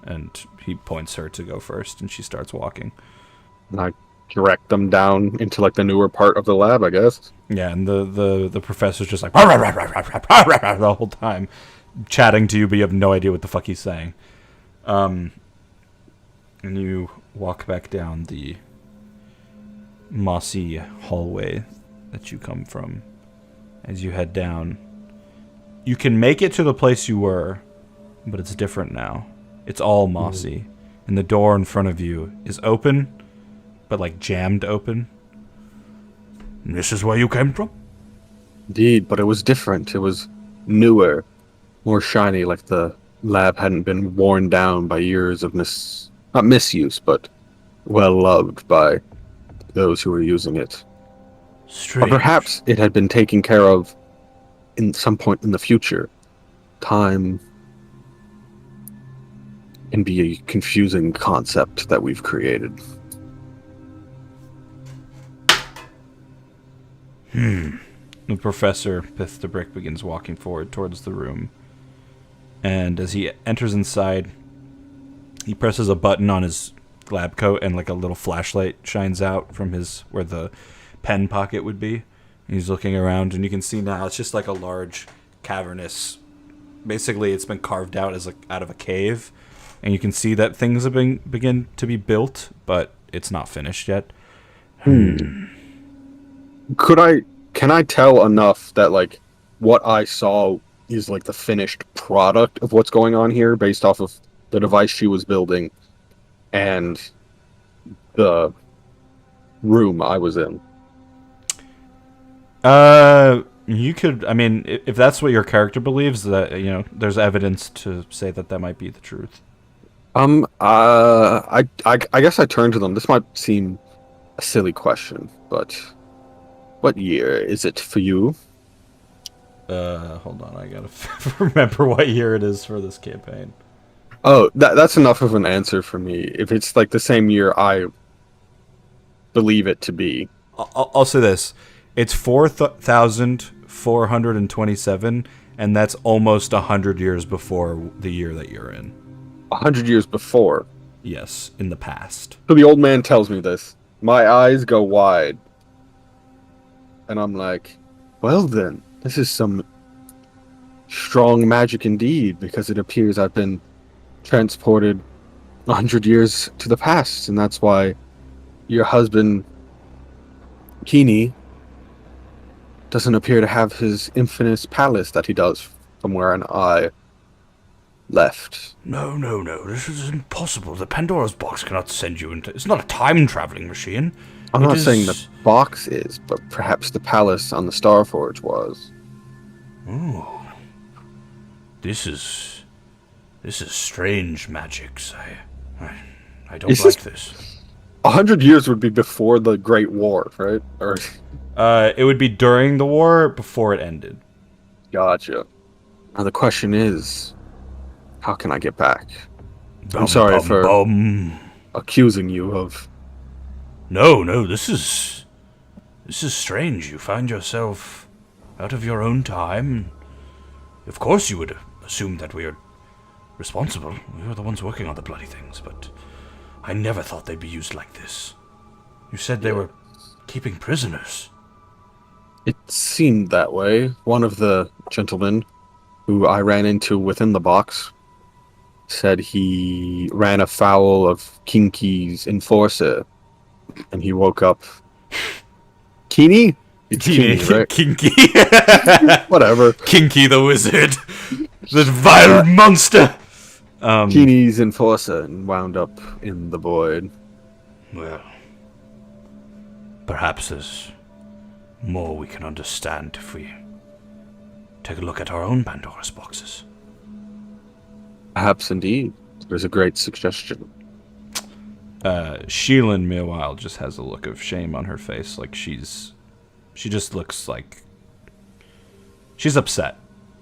And he points her to go first, and she starts walking. And I direct them down into, like, the newer part of the lab, I guess. Yeah, and the professor's just like the whole time, chatting to you, but you have no idea what the fuck he's saying. And you walk back down the mossy hallway that you come from. As you head down, you can make it to the place you were, but it's different now. It's all mossy, and the door in front of you is open, but like jammed open. And this is where you came from? Indeed, but it was different. It was newer, more shiny, like the lab hadn't been worn down by years of not misuse, but well loved by those who were using it. Strange. Or perhaps it had been taken care of in some point in the future. Time can be a confusing concept that we've created. The professor, Pith the Brick, begins walking forward towards the room. And as he enters inside, he presses a button on his lab coat, and like a little flashlight shines out from where the pen pocket would be. He's looking around, and you can see now it's just like a large cavernous. Basically, it's been carved out as out of a cave, and you can see that things have begin to be built, but it's not finished yet. Can I tell enough that, like, what I saw is like the finished product of what's going on here based off of the device she was building and the room I was in? You could, I mean, if that's what your character believes, that, there's evidence to say that might be the truth. I guess I turn to them. This might seem a silly question, but what year is it for you? Hold on, I gotta remember what year it is for this campaign. Oh, that's enough of an answer for me. If it's like the same year I believe it to be. I'll say this. It's 4,427, and that's almost 100 years before the year that you're in. 100 years before? Yes, in the past. So the old man tells me this. My eyes go wide. And I'm like, well then, this is some strong magic indeed, because it appears I've been transported 100 years to the past, and that's why your husband, Keeney, doesn't appear to have his infamous palace that he does from where I left. No. This is impossible. The Pandora's box cannot send you into... It's not a time-traveling machine. I'm not saying the box is, but perhaps the palace on the Starforge was. Oh. This is strange magics. I don't like this. 100 years would be before the Great War, right? Or it would be during the war, before it ended. Gotcha. Now the question is, how can I get back? I'm sorry for accusing you of... No, this is strange. You find yourself out of your own time. Of course you would assume that we are responsible. We were the ones working on the bloody things, but I never thought they'd be used like this. You said they were keeping prisoners. It seemed that way. One of the gentlemen who I ran into within the box said he ran afoul of Kinky's enforcer, and he woke up. Keeney? It's Keeney, right? Kinky. Whatever. Kinky the wizard. The vile monster. Keeney's enforcer and wound up in the void. Well, perhaps there's more we can understand if we take a look at our own Pandora's boxes. Perhaps indeed. There's a great suggestion. Sheelan, meanwhile, just has a look of shame on her face. Like she just looks like she's upset,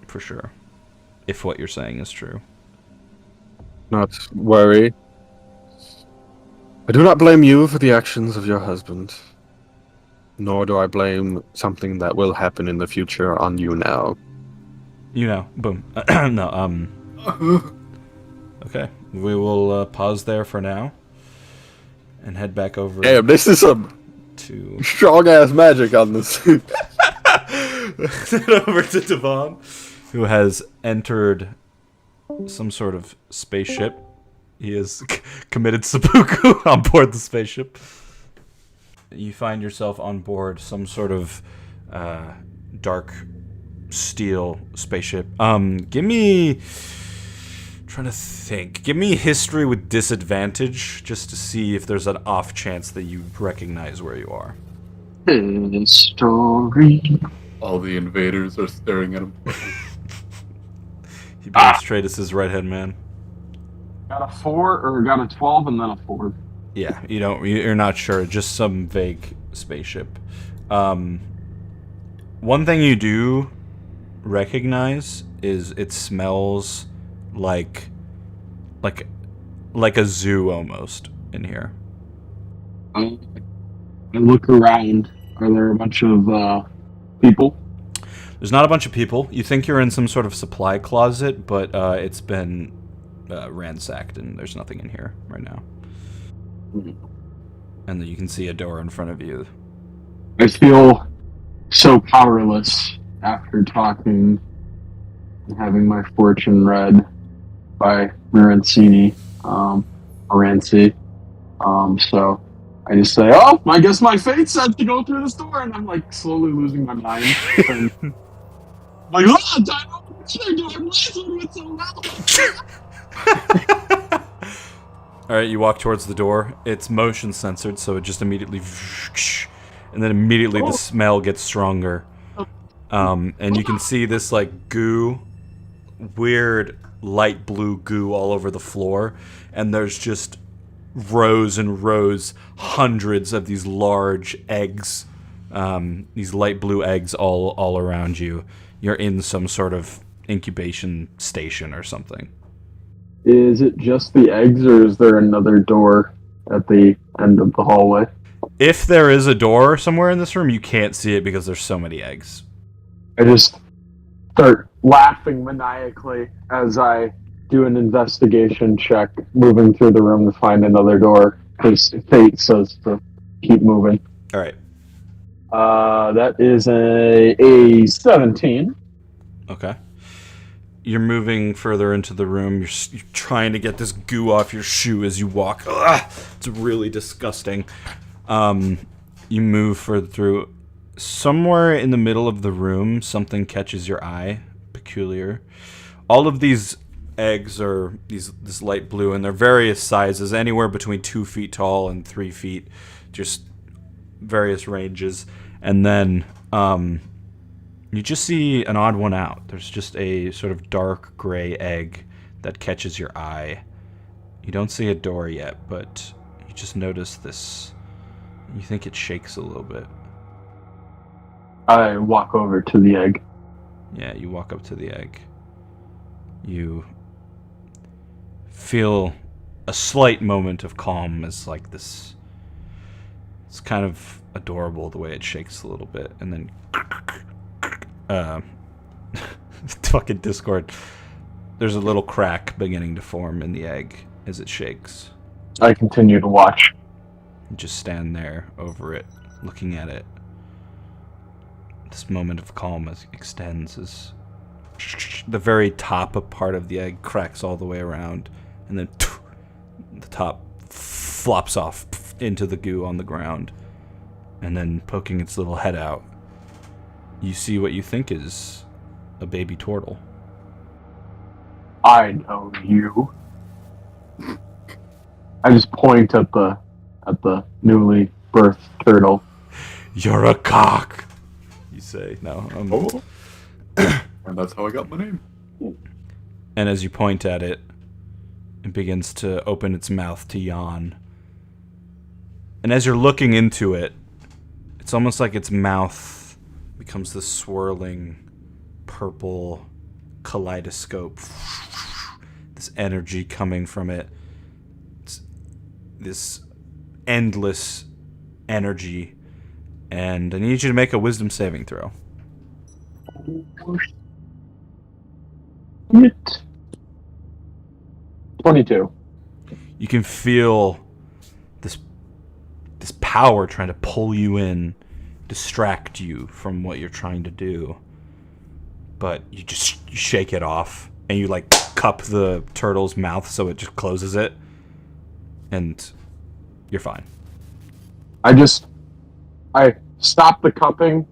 for sure, if what you're saying is true. Not worry. I do not blame you for the actions of your husband. Nor do I blame something that will happen in the future on you now. You know, boom. No, okay. We will pause there for now and head back over Damn, this is some to strong-ass magic on this. head over to Devan, who has entered some sort of spaceship. He has committed seppuku on board the spaceship. You find yourself on board some sort of dark steel spaceship. Give me... Trying to think. Give me history with disadvantage, just to see if there's an off chance that you recognize where you are. History. All the invaders are staring at him. He being straight as his right-hand man. Got a 4 or got a 12 and then a 4. Yeah, you're not sure. Just some vague spaceship. One thing you do recognize is it smells like a zoo almost in here. I look around. Are there a bunch of people? There's not a bunch of people. You think you're in some sort of supply closet, but it's been ransacked and there's nothing in here right now. Mm-hmm. And then you can see a door in front of you. I feel so powerless after talking and having my fortune read by Moranci. So I just say, oh, I guess my fate said to go through this door, and I'm like slowly losing my mind. And I'm like, oh, I do I'm wrestling with so well. Alright, you walk towards the door. It's motion censored, so it just immediately... And then immediately the smell gets stronger. And you can see this, like, goo... Weird light blue goo all over the floor. And there's just rows and rows, hundreds of these large eggs. These light blue eggs all around you. You're in some sort of incubation station or something. Is it just the eggs, or is there another door at the end of the hallway? If there is a door somewhere in this room, you can't see it because there's so many eggs. I just start laughing maniacally as I do an investigation check, moving through the room to find another door, because fate says to keep moving. Alright. That is a 17. Okay. You're moving further into the room. You're trying to get this goo off your shoe as you walk. Ugh, it's really disgusting. You move further through. Somewhere in the middle of the room, something catches your eye. Peculiar. All of these eggs are this light blue, and they're various sizes, anywhere between 2 feet tall and 3 feet. Just various ranges. And then, you just see an odd one out. There's just a sort of dark gray egg that catches your eye. You don't see a door yet, but you just notice this. You think it shakes a little bit. I walk over to the egg. Yeah, you walk up to the egg. You feel a slight moment of calm as like this. It's kind of adorable the way it shakes a little bit, and then fucking Discord. There's a little crack beginning to form in the egg as it shakes. I continue to watch. You just stand there over it, looking at it. This moment of calm extends as the very top part of the egg cracks all the way around, and then the top flops off into the goo on the ground. And then poking its little head out, you see what you think is a baby turtle. I know you. I just point at the newly birthed turtle. You're a cock, you say. No. Oh. And that's how I got my name. And as you point at it, it begins to open its mouth to yawn. And as you're looking into it, it's almost like its mouth becomes this swirling purple kaleidoscope. This energy coming from it. It's this endless energy. And I need you to make a wisdom saving throw. Shit. 22. You can feel this power trying to pull you in, distract you from what you're trying to do. But you shake it off, and you like cup the turtle's mouth so it just closes it, and you're fine. I stop the cupping.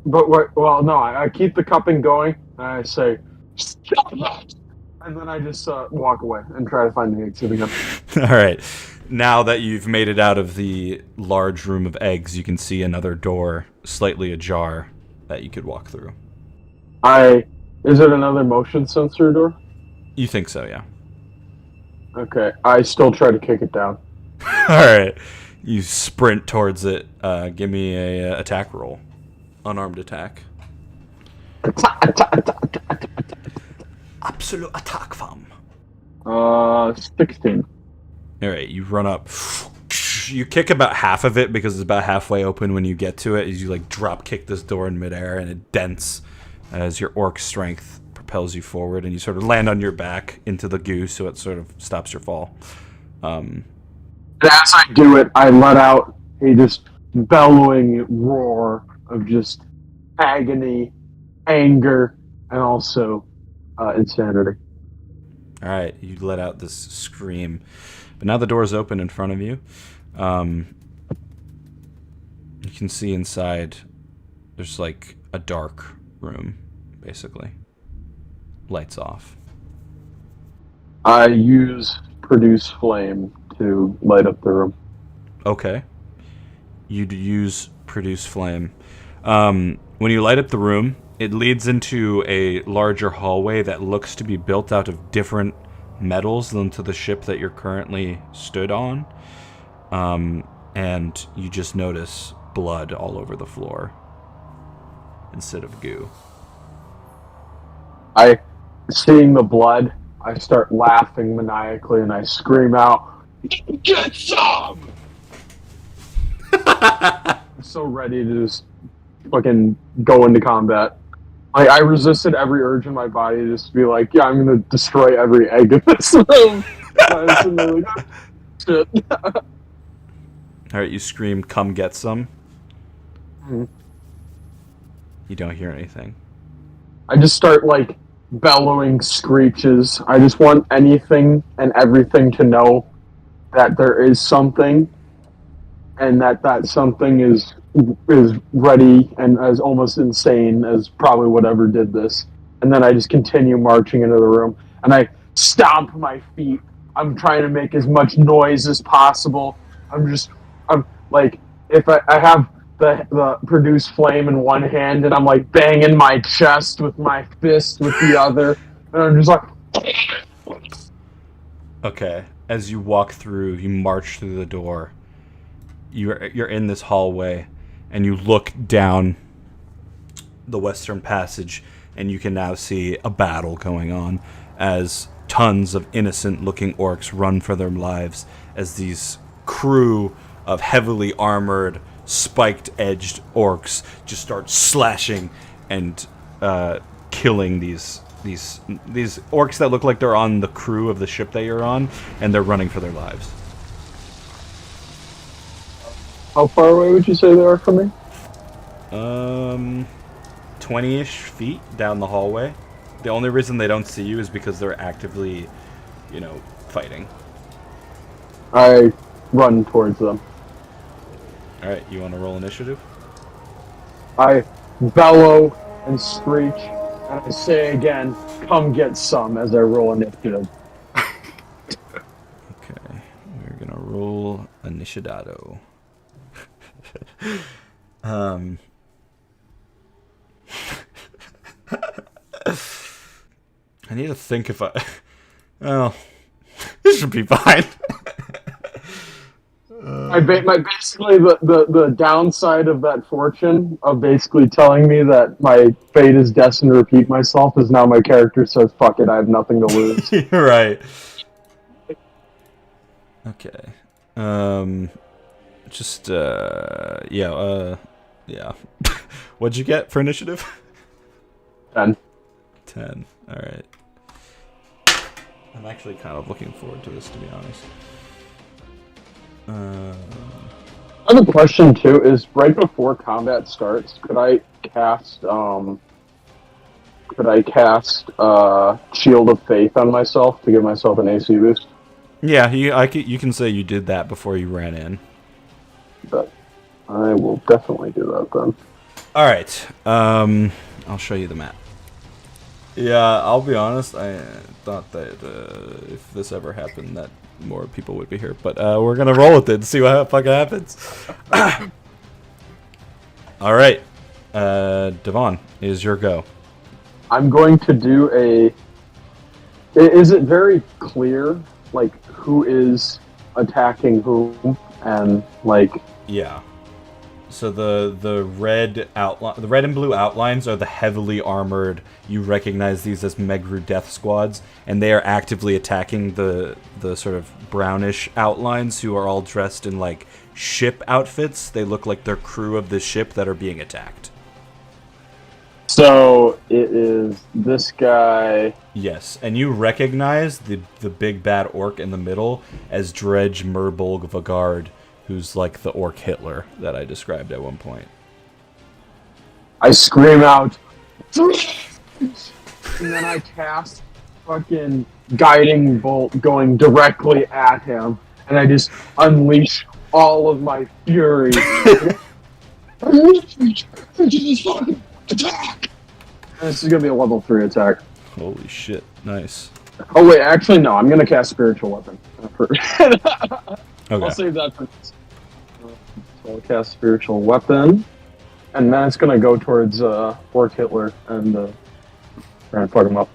But I keep the cupping going, and I say, stop that! And then I just walk away and try to find the egg sitting up. All right. Now that you've made it out of the large room of eggs, you can see another door slightly ajar that you could walk through. Is it another motion sensor door? You think so, yeah. Okay, I still try to kick it down. All right. You sprint towards it. Give me a attack roll. Unarmed attack. Absolute attack, fam. 16. All right, you run up. You kick about half of it because it's about halfway open when you get to it. As you like drop kick this door in midair, and it dents as your orc strength propels you forward, and you sort of land on your back into the goo, so it sort of stops your fall. And as I do it, I let out a just bellowing roar of just agony, anger, and also insanity. All right, you let out this scream. But now the door's open in front of you. You can see inside there's like a dark room, basically. Lights off. I use produce flame to light up the room. Okay. You'd use produce flame. When you light up the room, it leads into a larger hallway that looks to be built out of different metals than to the ship that you're currently stood on. And you just notice blood all over the floor instead of goo. Seeing the blood, I start laughing maniacally and I scream out, "Get some!" I'm so ready to just fucking go into combat. I resisted every urge in my body to just be like, yeah, I'm gonna destroy every egg in this room. Shit. Alright, you scream, "Come get some." Mm-hmm. You don't hear anything. I just start like bellowing screeches. I just want anything and everything to know that there is something, and that something is ready and as almost insane as probably whatever did this. And then I just continue marching into the room, and I stomp my feet. I'm trying to make as much noise as possible. I'm like, if I have the produce flame in one hand, and I'm like banging my chest with my fist with the other, and I'm just like... Okay, as you walk through, you march through the door. You're in this hallway, and you look down the western passage, and you can now see a battle going on as tons of innocent-looking orcs run for their lives as these crew of heavily armored, spiked-edged orcs just start slashing and killing these orcs that look like they're on the crew of the ship that you're on, and they're running for their lives. How far away would you say they are from me? 20-ish feet down the hallway. The only reason they don't see you is because they're actively, you know, fighting. I run towards them. Alright, you want to roll initiative? I bellow and screech, and I say again, come get some, as I roll initiative. Okay, we're gonna roll initiado. I need to think if I... Oh, this should be fine. Basically, the downside of that fortune, of basically telling me that my fate is destined to repeat myself, is now my character says, fuck it, I have nothing to lose. You're right. Okay. Yeah. What'd you get for initiative? 10. 10. Alright. I'm actually kind of looking forward to this, to be honest. I have a question too, is right before combat starts, could I cast Shield of Faith on myself to give myself an AC boost? Yeah, you can say you did that before you ran in. But I will definitely do that then. Alright, I'll show you the map. Yeah, I'll be honest, I thought that if this ever happened that more people would be here. But we're gonna roll with it and see what fucking happens. Alright, Devan, is your go. I'm going to do a... Is it very clear, like, who is attacking whom, and, like... Yeah. So the red outline, the red and blue outlines are the heavily armored. You recognize these as Megru death squads, and they are actively attacking the sort of brownish outlines, who are all dressed in like ship outfits. They look like they're crew of the ship that are being attacked. So it is this guy. Yes, and you recognize the big bad orc in the middle as Dredge Merbolg Vagard, who's like the orc Hitler that I described at one point. I scream out, and then I cast fucking guiding bolt going directly at him, and I just unleash all of my fury. Attack! And this is gonna be a level 3 attack. Holy shit! Nice. Oh wait, actually no, I'm gonna cast Spiritual Weapon. Okay. I'll save that for this. So I'll cast Spiritual Weapon, and then it's gonna go towards Orc Hitler and try and fuck him up.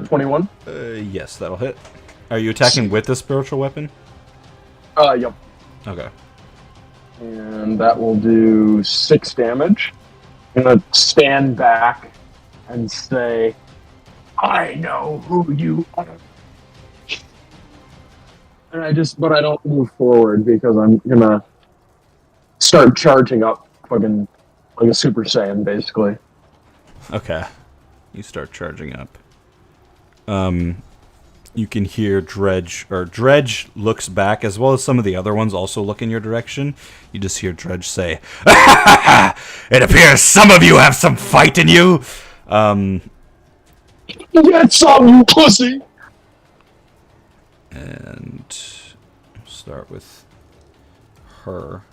21. Yes, that'll hit. Are you attacking with the spiritual weapon? Yep. Okay. And that will do 6 damage. I'm gonna stand back and say, I know who you are. And but I don't move forward because I'm gonna start charging up fucking like a Super Saiyan, basically. Okay. You start charging up. You can hear Dredge looks back, as well as some of the other ones also look in your direction. You just hear Dredge say, "It appears some of you have some fight in you." Get some, you pussy! And start with her.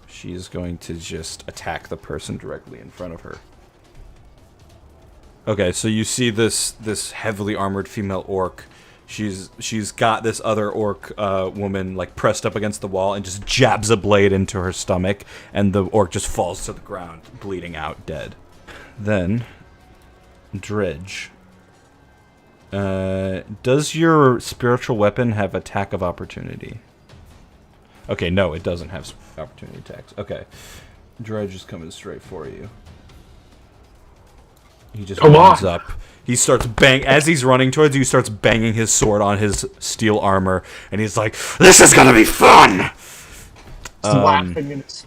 She's going to just attack the person directly in front of her. Okay, so you see this heavily armored female orc. She's got this other orc woman like pressed up against the wall and just jabs a blade into her stomach, and the orc just falls to the ground, bleeding out, dead. Then, Dredge. Does your spiritual weapon have attack of opportunity? Okay, no, it doesn't have opportunity attacks. Okay, Dredge is coming straight for you. He just runs up. He starts as he's running towards you, he starts banging his sword on his steel armor, and he's like, "This is gonna be fun!" Laughing in his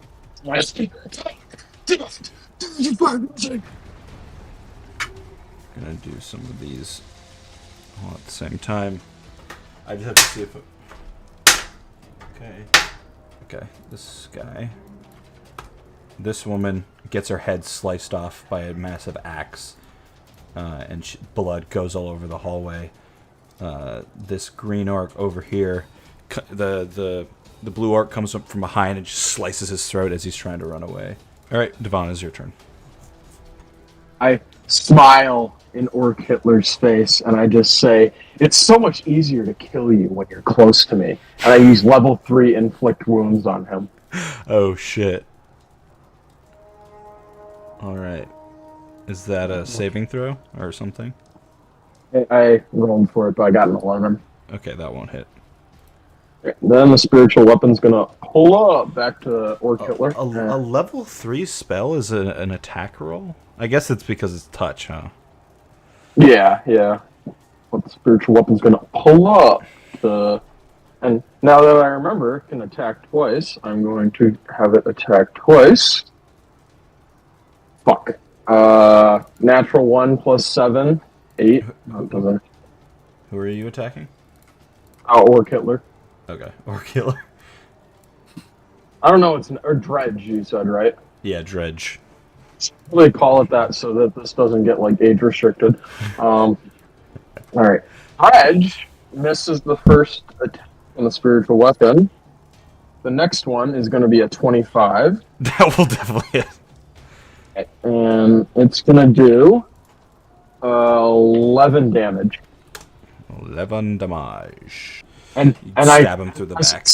Gonna do some of these all at the same time. I just have to see if it... Okay, this guy. This woman gets her head sliced off by a massive axe, and blood goes all over the hallway. This green orc over here, the blue orc comes up from behind and just slices his throat as he's trying to run away. All right, Devan, it's your turn. I smile in Orc Hitler's face, and I just say, it's so much easier to kill you when you're close to me. And I use level 3 inflict wounds on him. Oh, shit. All right. Is that a saving throw or something? I rolled for it, but I got an 11. Okay, that won't hit. Then the spiritual weapon's gonna pull up back to Orc Hitler. A level 3 spell is an attack roll? I guess it's because it's touch, huh? Yeah. But the spiritual weapon's gonna pull up. And now that I remember, it can attack twice. I'm going to have it attack twice. Fuck. Natural 1 plus 7, 8. Who are you attacking? Orc Hitler. Okay, or killer. I don't know, or Dredge, you said, right? Yeah, dredge. They call it that so that this doesn't get, like, age restricted. Alright. Dredge misses the first attack on the spiritual weapon. The next one is going to be a 25. That will definitely hit. And it's going to do 11 damage. 11 damage. And stab him through the back.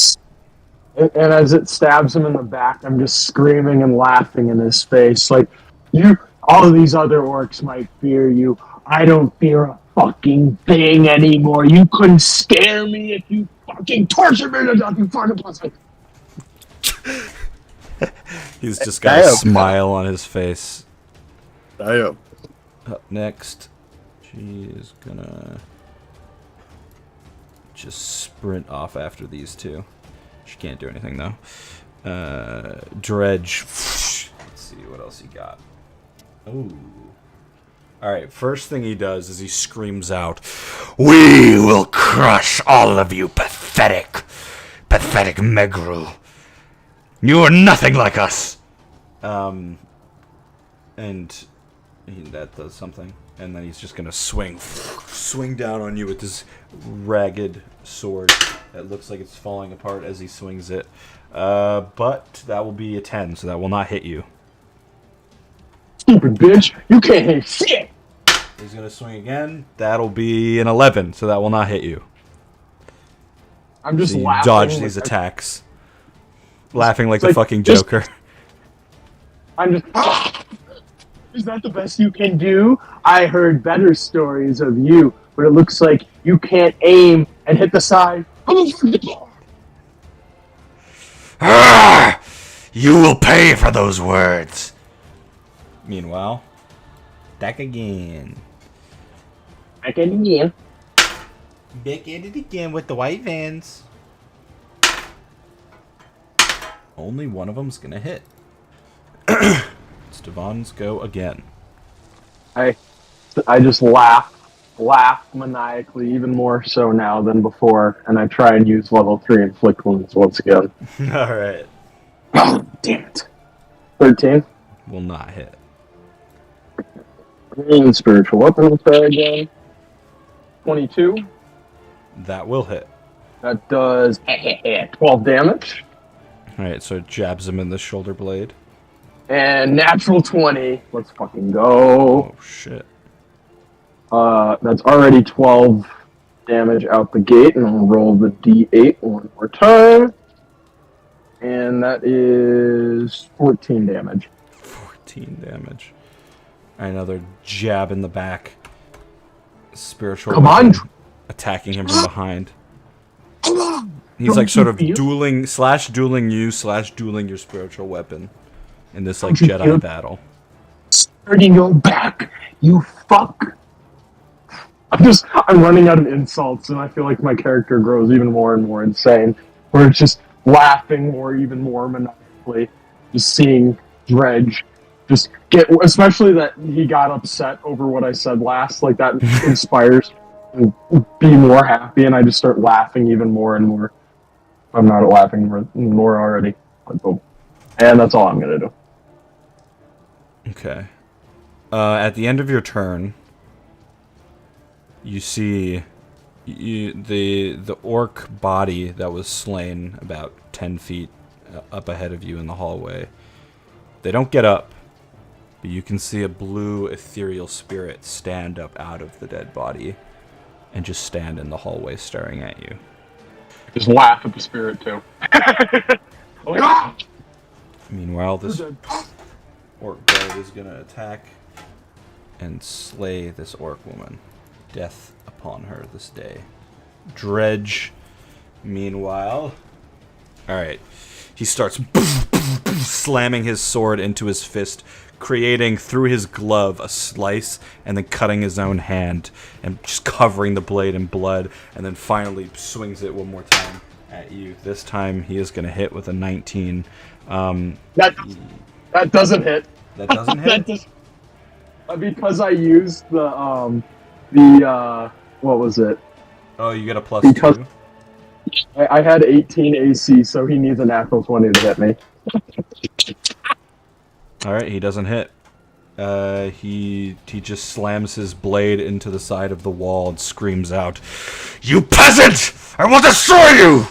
And as it stabs him in the back, I'm just screaming and laughing in his face. Like, all of these other orcs might fear you. I don't fear a fucking thing anymore. You couldn't scare me if you fucking tortured me to death, you fucking pussy. He's just got a smile on his face. Damn. Up next, she is gonna just sprint off after these two. She can't do anything though. Dredge. Let's see what else he got. Oh. Alright, first thing he does is he screams out, "We will crush all of you, pathetic Megru. You are nothing like us!" And that does something. And then he's just gonna swing down on you with this ragged sword that looks like it's falling apart as he swings it. But that will be a 10, so that will not hit you. Stupid bitch, you can't hit shit! He's gonna swing again. That'll be an 11, so that will not hit you. I'm just So you laughing. dodge these attacks. Laughing like the fucking Joker. I'm just... Is that the best you can do? I heard better stories of you, but it looks like you can't aim and hit the side. You will pay for those words. Meanwhile, back again. Back at it again. Back at it again with the white vans. Only one of them's gonna hit. It's Devan's go again. I just laugh maniacally, even more so now than before, and I try and use level 3 inflict wounds once again. Alright. Oh, damn it. 13. Will not hit. And spiritual weapon will try again. 22. That will hit. That does 12 damage. Alright, so it jabs him in the shoulder blade. And natural 20. Let's fucking go. Oh, shit. That's already 12 damage out the gate, and I'll roll the d8 one more time. And that is 14 damage. 14 damage. Another jab in the back. Spiritual Come on! weapon attacking him from behind. He's like sort of dueling your spiritual weapon in this like Jedi battle. Starting your back, you fuck! I'm running out of insults, and I feel like my character grows even more and more insane. Where it's just laughing even more maniacally, just seeing Dredge just especially that he got upset over what I said last, like that inspires me to be more happy, and I just start laughing even more and more. I'm not laughing more already. And that's all I'm gonna do. Okay. At the end of your turn, you see the orc body that was slain about 10 feet up ahead of you in the hallway. They don't get up, but you can see a blue ethereal spirit stand up out of the dead body and just stand in the hallway staring at you. Just laugh at the spirit, too. Like, ah! Meanwhile, this orc guard is going to attack and slay this orc woman. Death upon her this day. Dredge, meanwhile... Alright. He starts slamming his sword into his fist, creating through his glove a slice, and then cutting his own hand, and just covering the blade in blood, and then finally swings it one more time at you. This time he is going to hit with a 19. That doesn't hit. That doesn't hit? Because I used the what was it? Oh, you get a plus Because 2? I had 18 AC, so he needs a natural 20 to hit me. Alright, he doesn't hit. He just slams his blade into the side of the wall and screams out, "You peasant! I will destroy you!"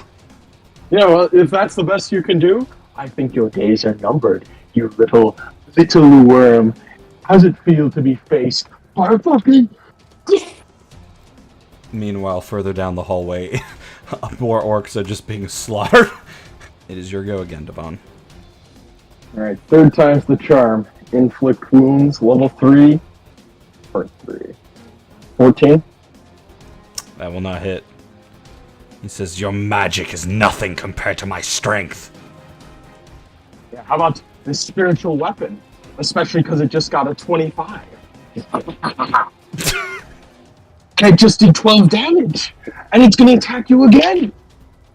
Yeah, well, if that's the best you can do, I think your days are numbered, you little worm. How's it feel to be faced by a fucking... Meanwhile, further down the hallway, more orcs are just being slaughtered. It is your go again, Devan. Alright, third time's the charm. Inflict wounds, level 3. Part 3. 14? That will not hit. He says, "Your magic is nothing compared to my strength." Yeah, how about this spiritual weapon? Especially because it just got a 25. It just did 12 damage! And it's gonna attack you again!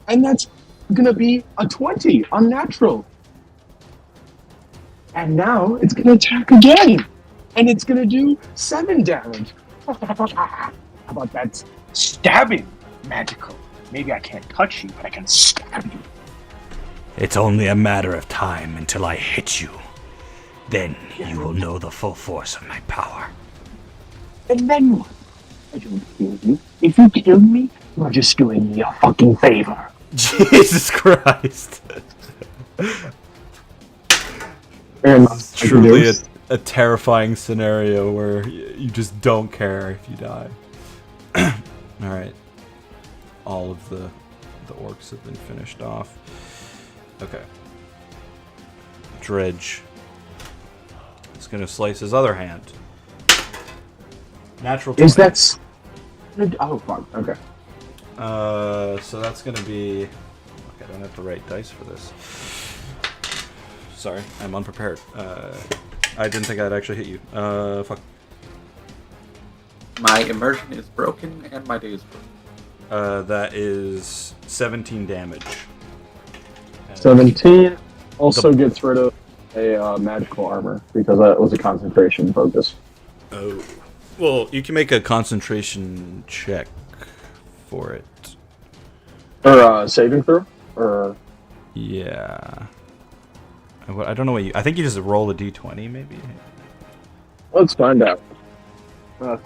And that's gonna be a 20, unnatural. And now it's gonna attack again! And it's gonna do 7 damage! How about that stabbing magical? Maybe I can't touch you, but I can stab you. It's only a matter of time until I hit you. Then you will know the full force of my power. And then what? I don't kill you. If you kill me, you're just doing me a fucking favor. Jesus Christ. And It's truly a terrifying scenario where you just don't care if you die. Alright. All of the orcs have been finished off. Okay. Dredge. He's gonna slice his other hand. Natural 20. Is that... Oh, fuck. Okay. So that's gonna be... Fuck, I don't have the right dice for this. Sorry, I'm unprepared. I didn't think I'd actually hit you. Fuck. My immersion is broken and my day is broken. That is 17 damage. 17 also gets rid of a magical armor, because that was a concentration focus. Oh. Well, you can make a concentration check for it. Or saving throw? Or... Yeah. I don't know what you... I think you just roll a d20, maybe? Let's find out.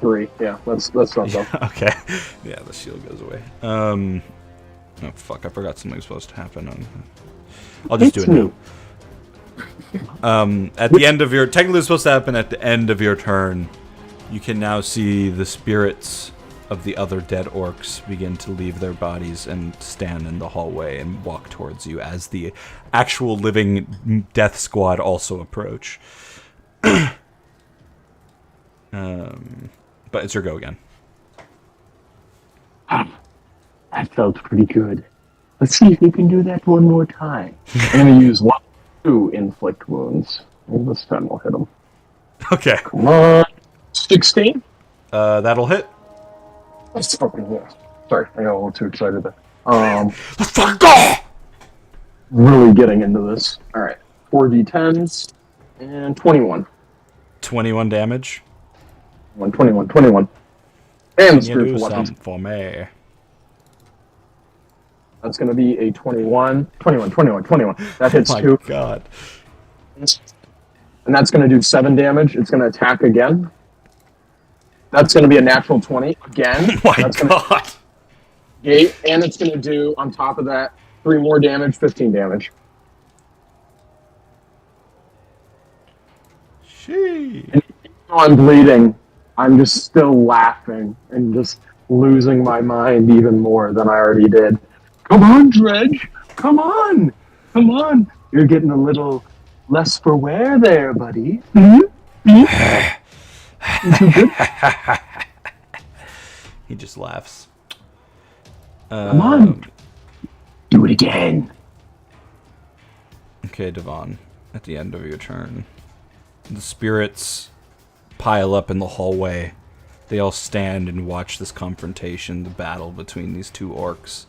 3. Yeah, let's not go. Okay. Yeah, the shield goes away. Oh, fuck. I forgot something was supposed to happen. I'll just do it now. At the end of your... Technically, it's supposed to happen at the end of your turn. You can now see the spirits of the other dead orcs begin to leave their bodies and stand in the hallway and walk towards you as the actual living death squad also approach. But it's your go again. That felt pretty good. Let's see if you can do that one more time. I'm going to use 1, 2 inflict wounds. Maybe this time we'll hit him. Okay. Come on. 16? That'll hit. Let's fucking yeah. Sorry, I got a little too excited there. Let's fucking go! Really getting into this. Alright. 4d10s and 21. 21 damage. 21. And Can the you spiritual do weapons. something for me? That's going to be a 21. That hits Oh my 2. god. and that's going to do 7 damage. It's going to attack again. That's going to be a natural 20 again. Oh my that's god! 8, and it's going to do, on top of that, 3 more damage, 15 damage. She. I'm bleeding. I'm just still laughing and just losing my mind even more than I already did. Come on, Dredge! Come on! Come on! You're getting a little less for wear there, buddy. He just laughs. Come on! Do it again! Okay, Devan, at the end of your turn, the spirits pile up in the hallway. They all stand and watch this confrontation, the battle between these two orcs.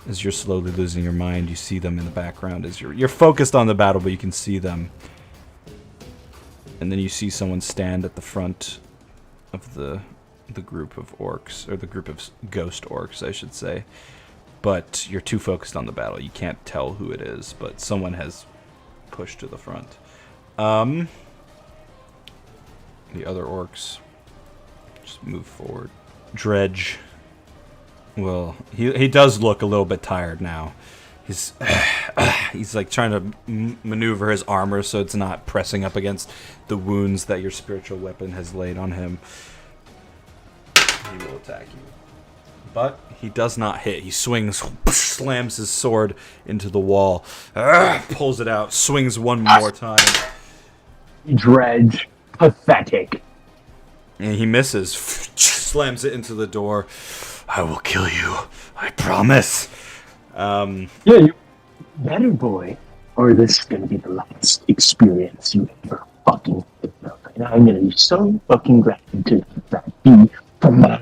As you're slowly losing your mind, you see them in the background as you're focused on the battle, but you can see them. And then you see someone stand at the front of the group of orcs, or the group of ghost orcs, I should say. But you're too focused on the battle. You can't tell who it is, but someone has pushed to the front. The other orcs just move forward. Dredge. Well, he does look a little bit tired now. He's like trying to maneuver his armor so it's not pressing up against the wounds that your spiritual weapon has laid on him. He will attack you. But he does not hit. He swings, slams his sword into the wall, pulls it out, swings one more time. Dredge. Pathetic. And he misses, slams it into the door. I will kill you. I promise. Yeah, you better, boy, or this is gonna be the last experience you ever fucking have. And I'm gonna be so fucking grateful to that be from my.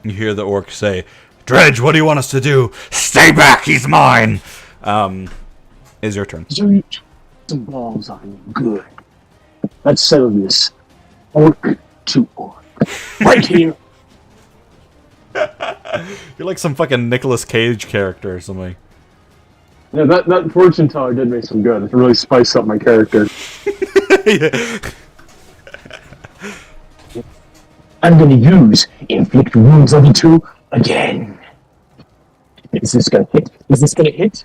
You hear the orc say, Dredge, what do you want us to do? Stay back, he's mine! Is your turn. So you some balls on you, good. Let's settle this. Orc to orc. Right here. You're like some fucking Nicolas Cage character or something. Yeah, that fortune teller did me some good. It really spiced up my character. Yeah. I'm gonna use inflict wounds level 2 again. Is this gonna hit? Is this gonna hit?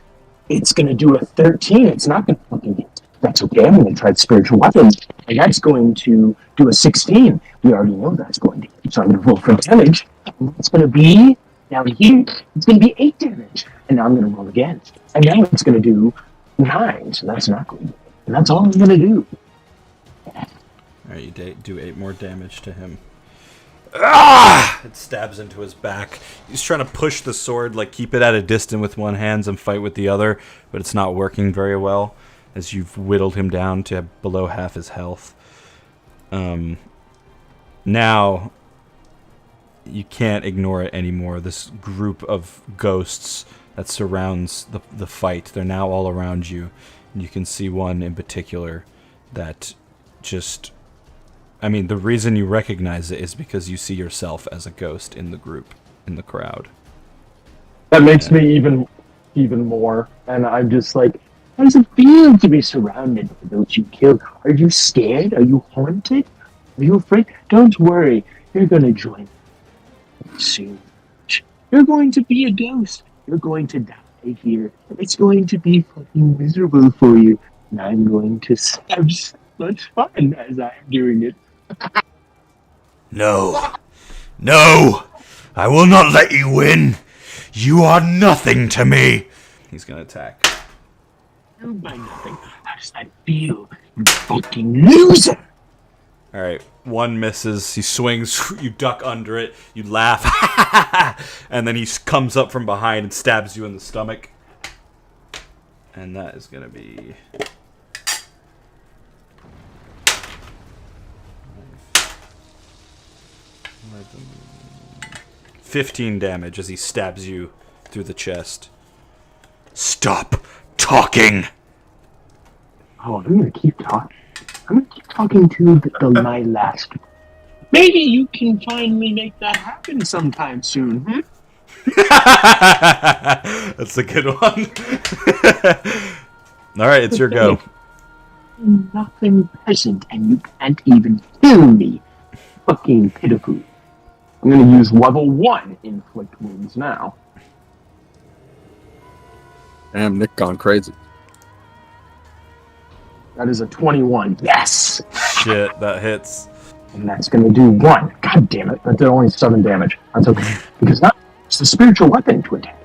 It's gonna do a 13. It's not gonna fucking hit. That's okay. I'm gonna try the spiritual weapon, and that's going to do a 16. We already know that's going to hit, so I'm gonna roll for damage. And it's gonna be down here. It's gonna be 8 damage, and now I'm gonna roll again, and now it's gonna do 9. So that's not going to hit, and that's all I'm gonna do. Alright, you do 8 more damage to him. Ah! It stabs into his back. He's trying to push the sword, like keep it at a distance with one hand and fight with the other, but it's not working very well as you've whittled him down to below half his health. Now, you can't ignore it anymore. This group of ghosts that surrounds the fight, they're now all around you. And you can see one in particular that just... I mean, the reason you recognize it is because you see yourself as a ghost in the group, in the crowd. That makes me even more, and I'm just like, how does it feel to be surrounded by those you killed? Are you scared? Are you haunted? Are you afraid? Don't worry, you're gonna join me soon. You're going to be a ghost. You're going to die here. It's going to be fucking miserable for you, and I'm going to have so much fun as I'm doing it. No. No! I will not let you win! You are nothing to me! He's gonna attack. You by nothing. How does that feel, you fucking loser? Alright, one misses. He swings, you duck under it, you laugh, and then he comes up from behind and stabs you in the stomach. And that is gonna be... 15 damage as he stabs you through the chest. Stop talking! Oh, I'm gonna keep talking. I'm gonna keep talking to my last. Maybe you can finally make that happen sometime soon, hmm? That's a good one. Alright, it's your go. nothing present, and you can't even kill me. Fucking pitiful. I'm gonna use level 1 inflict wounds now. Damn, Nick gone crazy. That is a 21. Yes! Shit, that hits. And that's gonna do 1. God damn it, that did only 7 damage. That's okay. Because now it's the spiritual weapon to attack.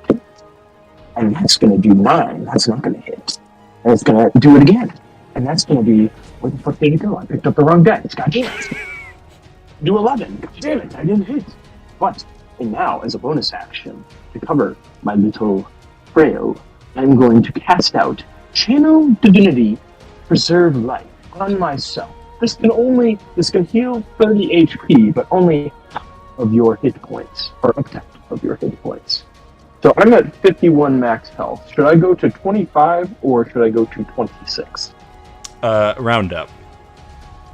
And that's gonna do 9. That's not gonna hit. And it's gonna do it again. And that's gonna be... Where the fuck did it go? I picked up the wrong dice. God damn it. Do 11. God damn it, I didn't hit. But, and now, as a bonus action, to cover my little frail, I'm going to cast out Channel Divinity Preserve Life on myself. This can heal 30 HP, but only half of your hit points, or up to half of your hit points. So I'm at 51 max health. Should I go to 25, or should I go to 26? Round up.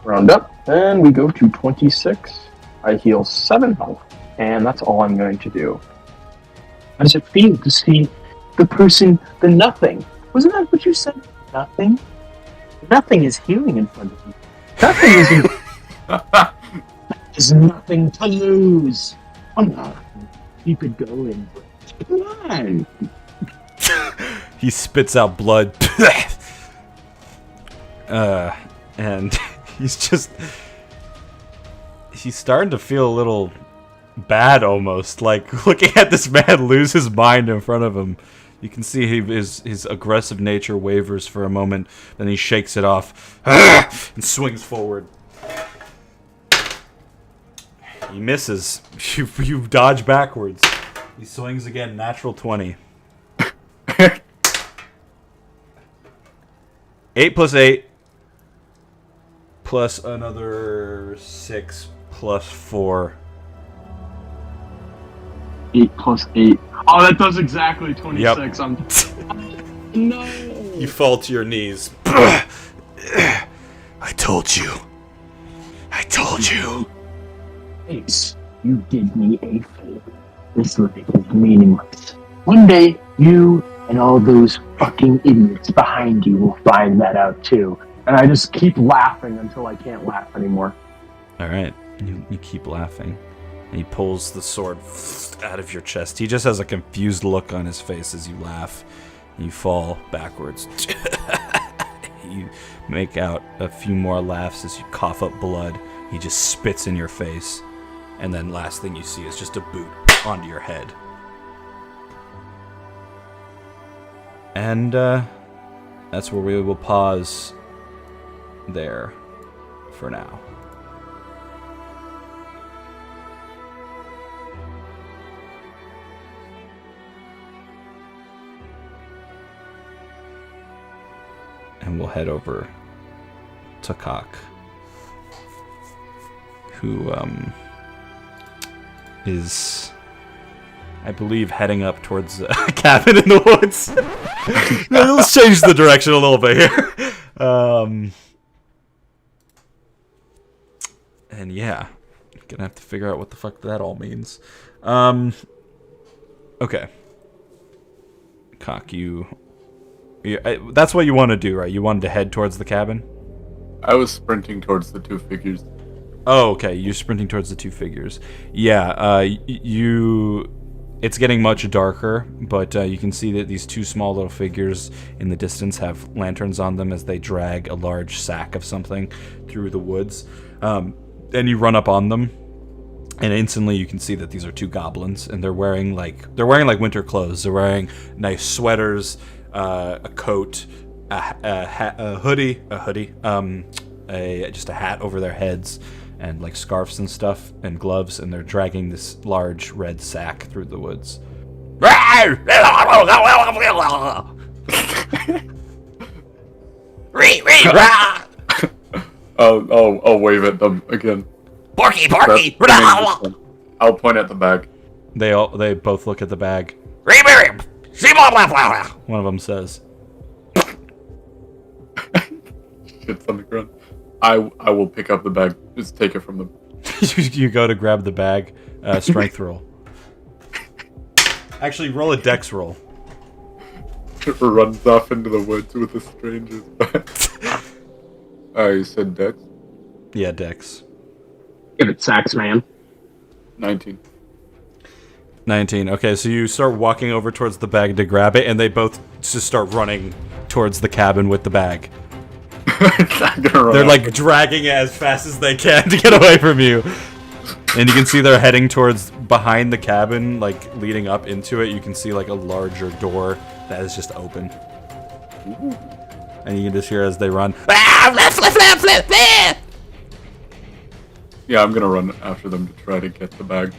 Round up, and we go to 26. I heal 7 health, and that's all I'm going to do. How does it feel to see the nothing? Wasn't that what you said? Nothing? Nothing is healing in front of you. Nothing is... There's nothing to lose. Come on. Keep it going. Come on. He spits out blood. And he's starting to feel a little bad almost. Like, looking at this man lose his mind in front of him. You can see his aggressive nature wavers for a moment, then he shakes it off and swings forward. He misses. You dodge backwards. He swings again, natural 20. 8 plus 8 plus another 6 plus 4. 8 plus 8. Oh, that does exactly 26. Yep. No! You fall to your knees. I told you. I told you. Ace, you did me a favor. This life is meaningless. One day, you and all those fucking idiots behind you will find that out too. And I just keep laughing until I can't laugh anymore. Alright, you keep laughing. And he pulls the sword out of your chest. He just has a confused look on his face as you laugh. You fall backwards. You make out a few more laughs as you cough up blood. He just spits in your face. And then last thing you see is just a boot onto your head. And that's where we will pause there for now. And we'll head over to Cock, who is, I believe, heading up towards a cabin in the woods. Let's change the direction a little bit here. And yeah, gonna have to figure out what the fuck that all means. Okay. Cock, that's what you want to do, right? You wanted to head towards the cabin? I was sprinting towards the 2 figures. Oh, okay. You're sprinting towards the 2 figures. Yeah, it's getting much darker, but you can see that these 2 small little figures in the distance have lanterns on them as they drag a large sack of something through the woods. And you run up on them, and instantly you can see that these are 2 goblins, and they're wearing like winter clothes. They're wearing nice sweaters, a coat, a hoodie, just a hat over their heads, and like scarves and stuff, and gloves, and they're dragging this large red sack through the woods. I'll wave at them again. Porky! I'll point at the bag. They both look at the bag. One of them says, Shit's on the ground. I will pick up the bag. Just take it from them. You go to grab the bag. Strength roll. Actually, roll a dex roll. Runs off into the woods with a stranger's bag. You said Dex? Yeah, Dex. Give it sacks, man. 19. 19. Okay, so you start walking over towards the bag to grab it, and they both just start running towards the cabin with the bag. They're like dragging it as fast as they can to get away from you. And you can see they're heading towards behind the cabin, like leading up into it. You can see like a larger door that is just open. And you can just hear as they run. Yeah, I'm gonna run after them to try to get the bag.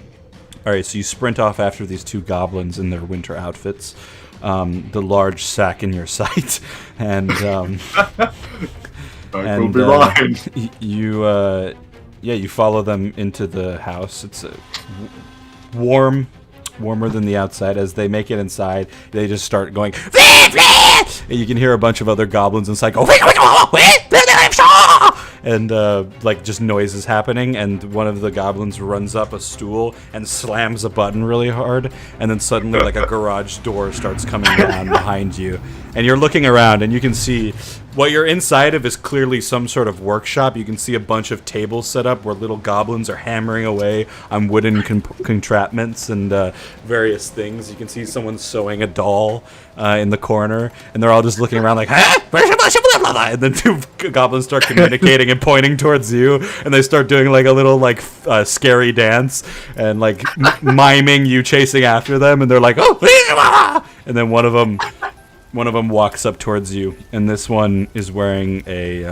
Alright, so you sprint off after these two goblins in their winter outfits. The large sack in your sight. And, Will be mine. you follow them into the house. It's warmer than the outside. As they make it inside, they just start going, and you can hear a bunch of other goblins inside go, and like just noises happening, and one of the goblins runs up a stool and slams a button really hard, and then suddenly like a garage door starts coming down behind you, and you're looking around and you can see what you're inside of is clearly some sort of workshop. You can see a bunch of tables set up where little goblins are hammering away on wooden contraptions and various things. You can see someone sewing a doll in the corner, and they're all just looking around like, huh? And then two goblins start communicating and pointing towards you, and they start doing like a little like scary dance and like miming you chasing after them, and they're like, oh, and then one of them walks up towards you, and this one is wearing a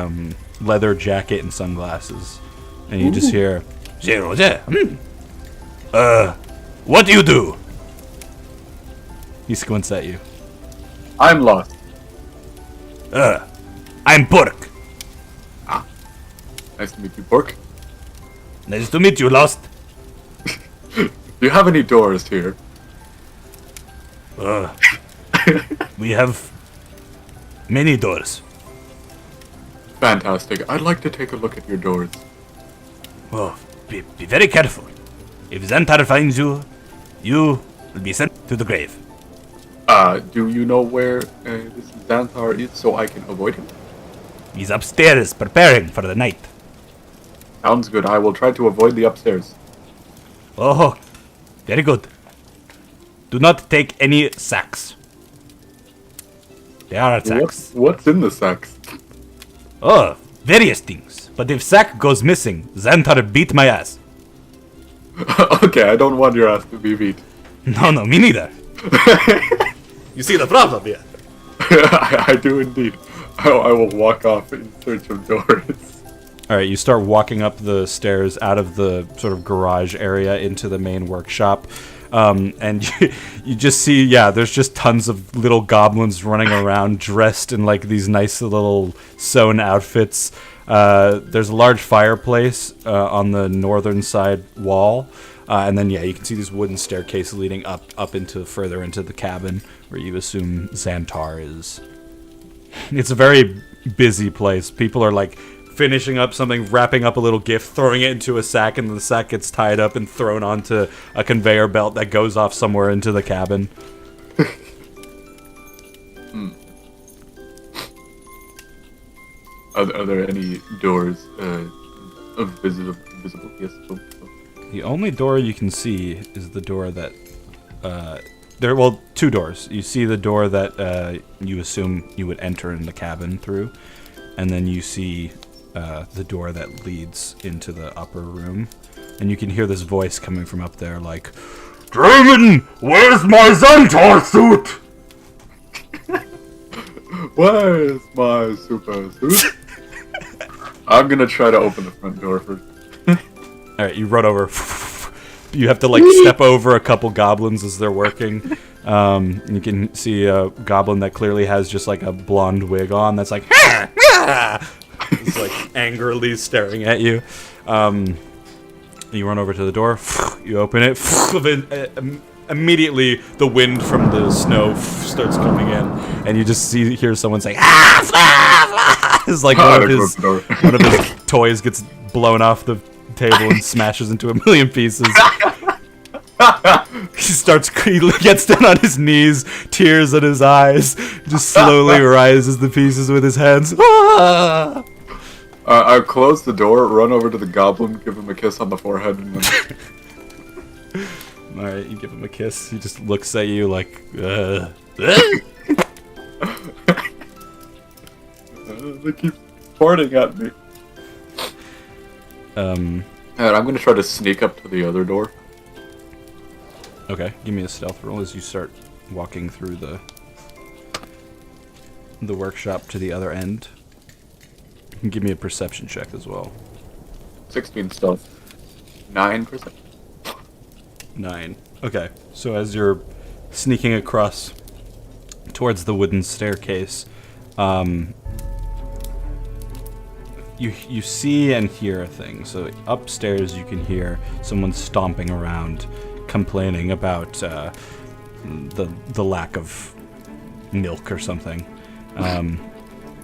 leather jacket and sunglasses, and you just hear, what do you do? He squints at you. I'm lost. I'm Pork. Nice to meet you, Pork. Nice to meet you, Lost. Do you have any doors here? We have many doors. Fantastic. I'd like to take a look at your doors. Oh, be very careful. If Xantar finds you, you will be sent to the grave. Do you know where this Xanthar is so I can avoid him? He's upstairs preparing for the night. Sounds good. I will try to avoid the upstairs. Oh, very good. Do not take any sacks. There are sacks. What's in the sacks? Oh, various things. But if sack goes missing, Xantar beat my ass. Okay, I don't want your ass to be beat. No, me neither. You see the problem here. I do indeed. I will walk off in search of doors. Alright, you start walking up the stairs out of the sort of garage area into the main workshop. And you just see, there's just tons of little goblins running around dressed in like these nice little sewn outfits. There's a large fireplace on the northern side wall. And then, you can see this wooden staircase leading up into further into the cabin where you assume Xantar is. It's a very busy place. People are like finishing up something, wrapping up a little gift, throwing it into a sack, and the sack gets tied up and thrown onto a conveyor belt that goes off somewhere into the cabin. Are there any doors visible? Yes. The only door you can see is the door that two doors. You see the door that you assume you would enter in the cabin through, and then you see the door that leads into the upper room, and you can hear this voice coming from up there like, Draven, where's my Xantar suit? Where's my super suit? I'm gonna try to open the front door first. Alright, you run over. You have to like step over a couple goblins as they're working. You can see a goblin that clearly has just like a blonde wig on that's like, it's like angrily staring at you. You run over to the door. You open it. Immediately, the wind from the snow starts coming in, and you just hear someone saying, it's like one of his toys gets blown off the table and smashes into a million pieces. He gets down on his knees, tears in his eyes, just slowly rises the pieces with his hands. I close the door, run over to the goblin, give him a kiss on the forehead, and then... Alright, you give him a kiss. He just looks at you like, They keep farting at me. And I'm gonna try to sneak up to the other door. Okay, give me a stealth roll as you start walking through the workshop to the other end. And give me a perception check as well. 16 stealth. 9%. 9. Okay, so as you're sneaking across towards the wooden staircase, you see and hear a thing. So upstairs you can hear someone stomping around, complaining about the lack of milk or something.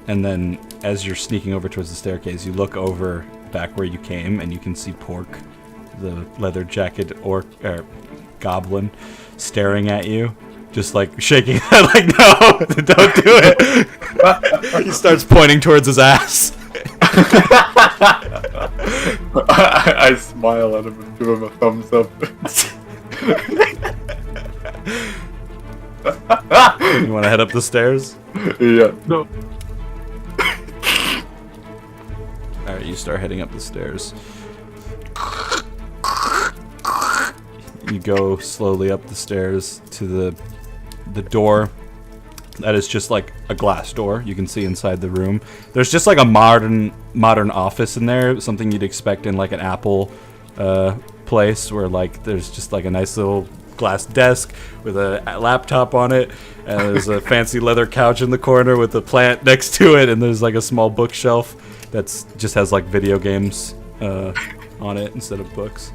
And then as you're sneaking over towards the staircase, you look over back where you came, and you can see Pork, the leather jacket goblin, staring at you, just like shaking his head like, no, don't do it. He starts pointing towards his ass. I smile at him and give him a thumbs up. You want to head up the stairs? Yeah. No. Alright, you start heading up the stairs. You go slowly up the stairs to the door that is just like a glass door. You can see inside the room. There's just like a modern office in there, something you'd expect in like an Apple place, where like there's just like a nice little glass desk with a laptop on it, and there's a fancy leather couch in the corner with a plant next to it, and there's like a small bookshelf that's just has like video games on it instead of books.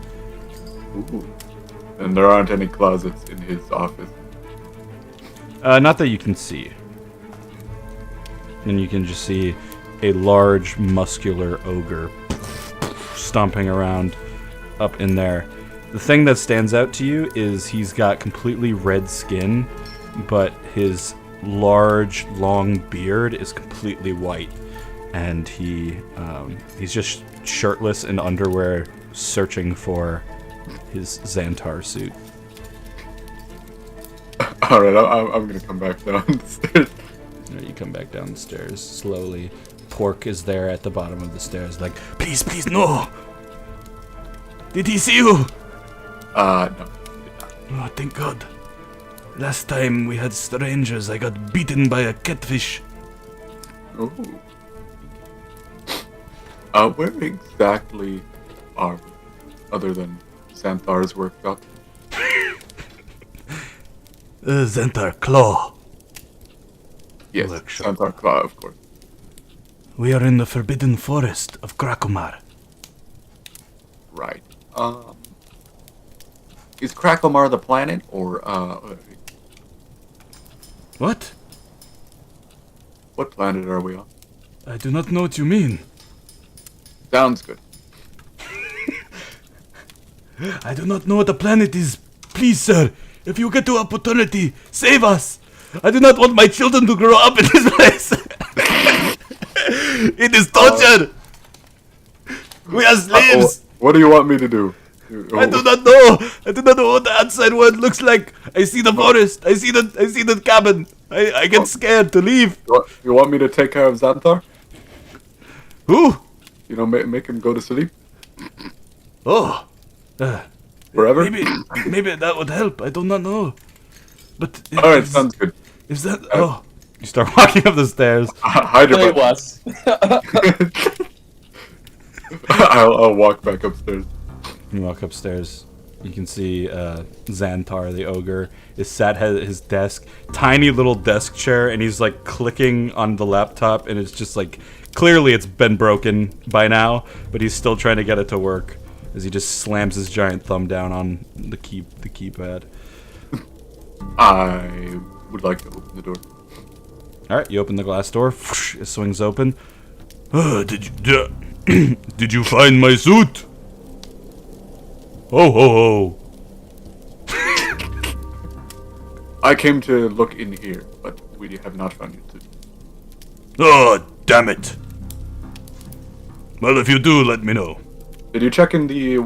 Ooh. And there aren't any closets in his office. Not that you can see. And you can just see a large, muscular ogre stomping around up in there. The thing that stands out to you is he's got completely red skin, but his large, long beard is completely white. And he's just shirtless in underwear, searching for his Xantar suit. Alright, I'm gonna come back down the stairs. You come back down the stairs slowly. Pork is there at the bottom of the stairs, like, please, please, no! Did he see you? No. Oh, thank God. Last time we had strangers, I got beaten by a catfish. Ooh. Where exactly are we? Other than Xanthar's workshop? Xantar Claw. Yes, Workshop. Xanthar Claw, of course. We are in the Forbidden Forest of Krakomar. Right. Is Krakomar the planet, or, What? what planet are we on? I do not know what you mean. Sounds good. I do not know what the planet is. Please, sir, if you get the opportunity, save us. I do not want my children to grow up in this place. It is torture. We are slaves. What do you want me to do? I do not know. I do not know what the outside world looks like. I see the forest. I see the cabin. I get scared to leave. You want me to take care of Xanthar? Who? You know, make him go to sleep? Oh. Forever? Maybe that would help. I do not know. But Alright, sounds good. Is that You start walking up the stairs. Hide your Play butt. Wes. I'll walk back upstairs. You walk upstairs. You can see Xantar, the ogre, is sat at his desk, tiny little desk chair, and he's like clicking on the laptop, and it's just like clearly it's been broken by now, but he's still trying to get it to work as he just slams his giant thumb down on the keypad. I would like to open the door. All right, you open the glass door. It swings open. Did you find my suit? Ho ho ho. I came to look in here, but we have not found it. Oh, damn it. Well, if you do, let me know. Did you check in the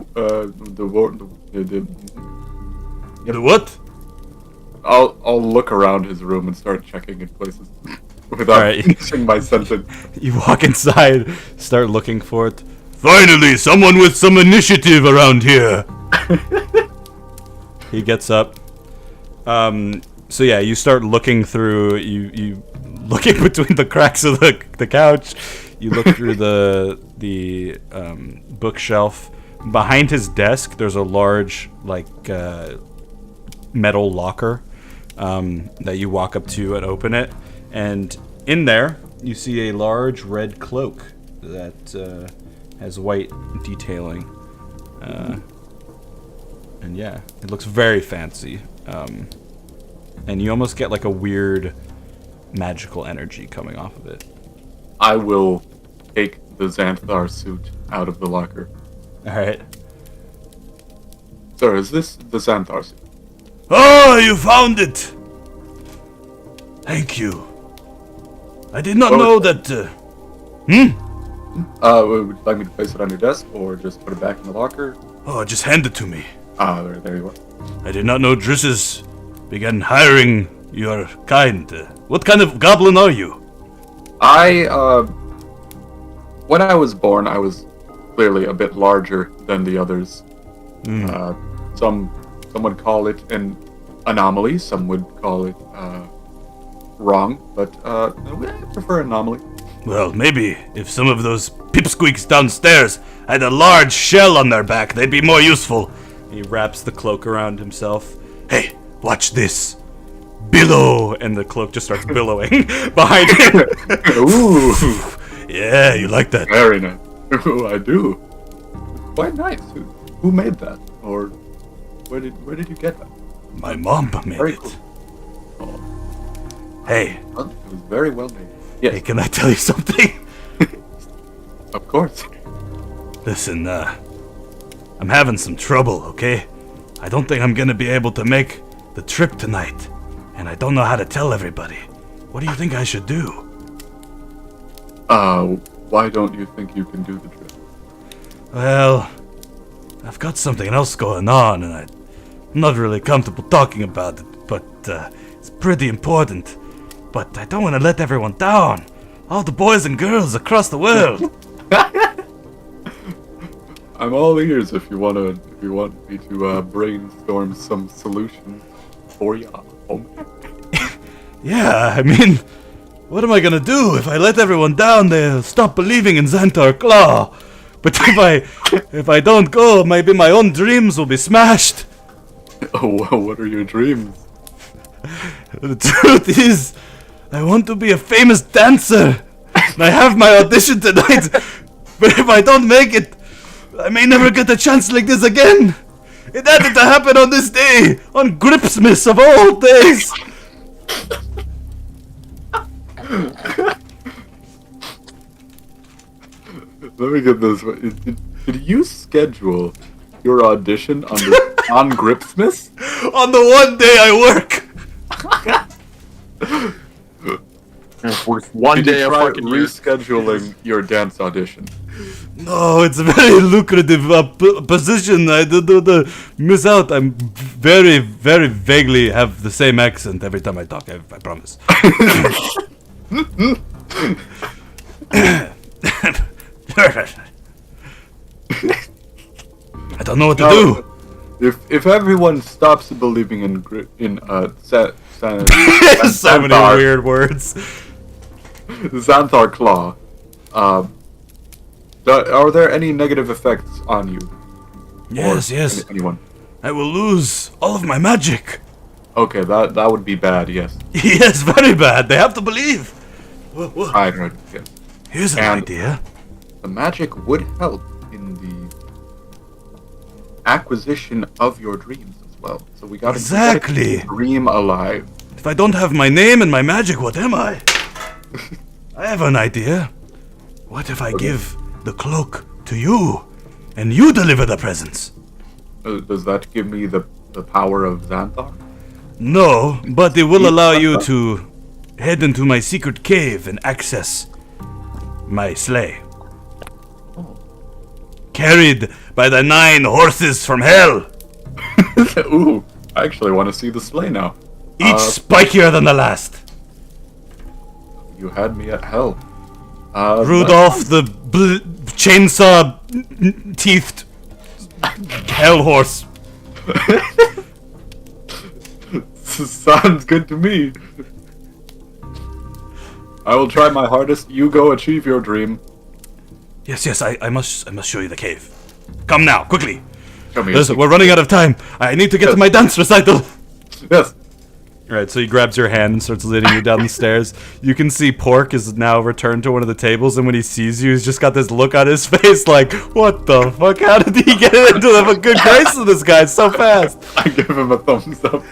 The what? I'll look around his room and start checking in places without Alright. finishing my sentence. You walk inside, start looking for it. Finally, someone with some initiative around here. He gets up. So yeah, you start looking through. You looking between the cracks of the couch. You look through the bookshelf. Behind his desk, there's a large metal locker that you walk up to and open it. And in there, you see a large red cloak that has white detailing. And yeah, it looks very fancy. And you almost get like a weird magical energy coming off of it. I will take the Xanthar suit out of the locker. Alright. Sir, is this the Xanthar suit? Oh, you found it. Thank you. I did not know that. Would you like me to place it on your desk or just put it back in the locker? Oh, just hand it to me. There you are. I did not know Drisses began hiring your kind. What kind of goblin are you? When I was born, I was clearly a bit larger than the others. Some would call it an anomaly, some would call it wrong, but I prefer anomaly. Well, maybe if some of those pipsqueaks downstairs had a large shell on their back, they'd be more useful. He wraps the cloak around himself. Hey, watch this. Billow! And the cloak just starts billowing behind him. Ooh, Yeah, you like that. very nice. Ooh, I do. Quite nice. Who made that? Or where did you get that? My mom made Very it. cool. Oh, Hey, well, it was very well made. hey, Yes, can I tell you something? of course. Listen, I'm having some trouble, okay? I don't think I'm gonna be able to make the trip tonight, and I don't know how to tell everybody. What do you think I should do? Why don't you think you can do the trip? Well, I've got something else going on, and I'm not really comfortable talking about it, but it's pretty important. But I don't want to let everyone down. All the boys and girls across the world. I'm all ears if you want me to brainstorm some solutions for you. Yeah, I mean, what am I gonna do? If I let everyone down, they'll stop believing in Xanthar Claw. But if I don't go, maybe my own dreams will be smashed. Oh, what are your dreams? The truth is, I want to be a famous dancer. And I have my audition tonight. But if I don't make it, I may never get a chance like this again. It had to happen on this day, on Gripsmas of all days. Let me get this. Did you schedule your audition on Gripsmas? On the one day I work. It's worth one Did day you of try fucking use. rescheduling your dance audition? No, it's a very lucrative position. I do miss out. I'm very, very vaguely have the same accent every time I talk. I promise. I don't know what to do. If everyone stops believing in So many Xanthar, weird words. Xanthar Claw, are there any negative effects on you? Yes, Or yes. Anyone? I will lose all of my magic. Okay, that would be bad. Yes. Yes, very bad. They have to believe. Whoa. I heard. Yes. Here's an And- idea. The magic would help in the acquisition of your dreams as well. So we got to Exactly. dream alive. If I don't have my name and my magic, what am I? I have an idea. What if I give the cloak to you, and you deliver the presents? Does that give me the power of Xanthar? No, but it will allow you to head into my secret cave and access my sleigh. Oh, carried by the 9 horses from hell. Ooh, I actually want to see the sleigh now. Each spikier than the last. You had me at hell. Rudolph the chainsaw-teethed hell horse. Sounds good to me. I will try my hardest. You go achieve your dream. Yes, I must show you the cave. Come now, quickly. Show me. Listen, we're running out of time. I need to get to my dance recital. Yes. Alright, so he grabs your hand and starts leading you down the stairs. You can see Pork is now returned to one of the tables, and when he sees you, he's just got this look on his face like, what the fuck? How did he get into the good grace of this guy so fast? I give him a thumbs up.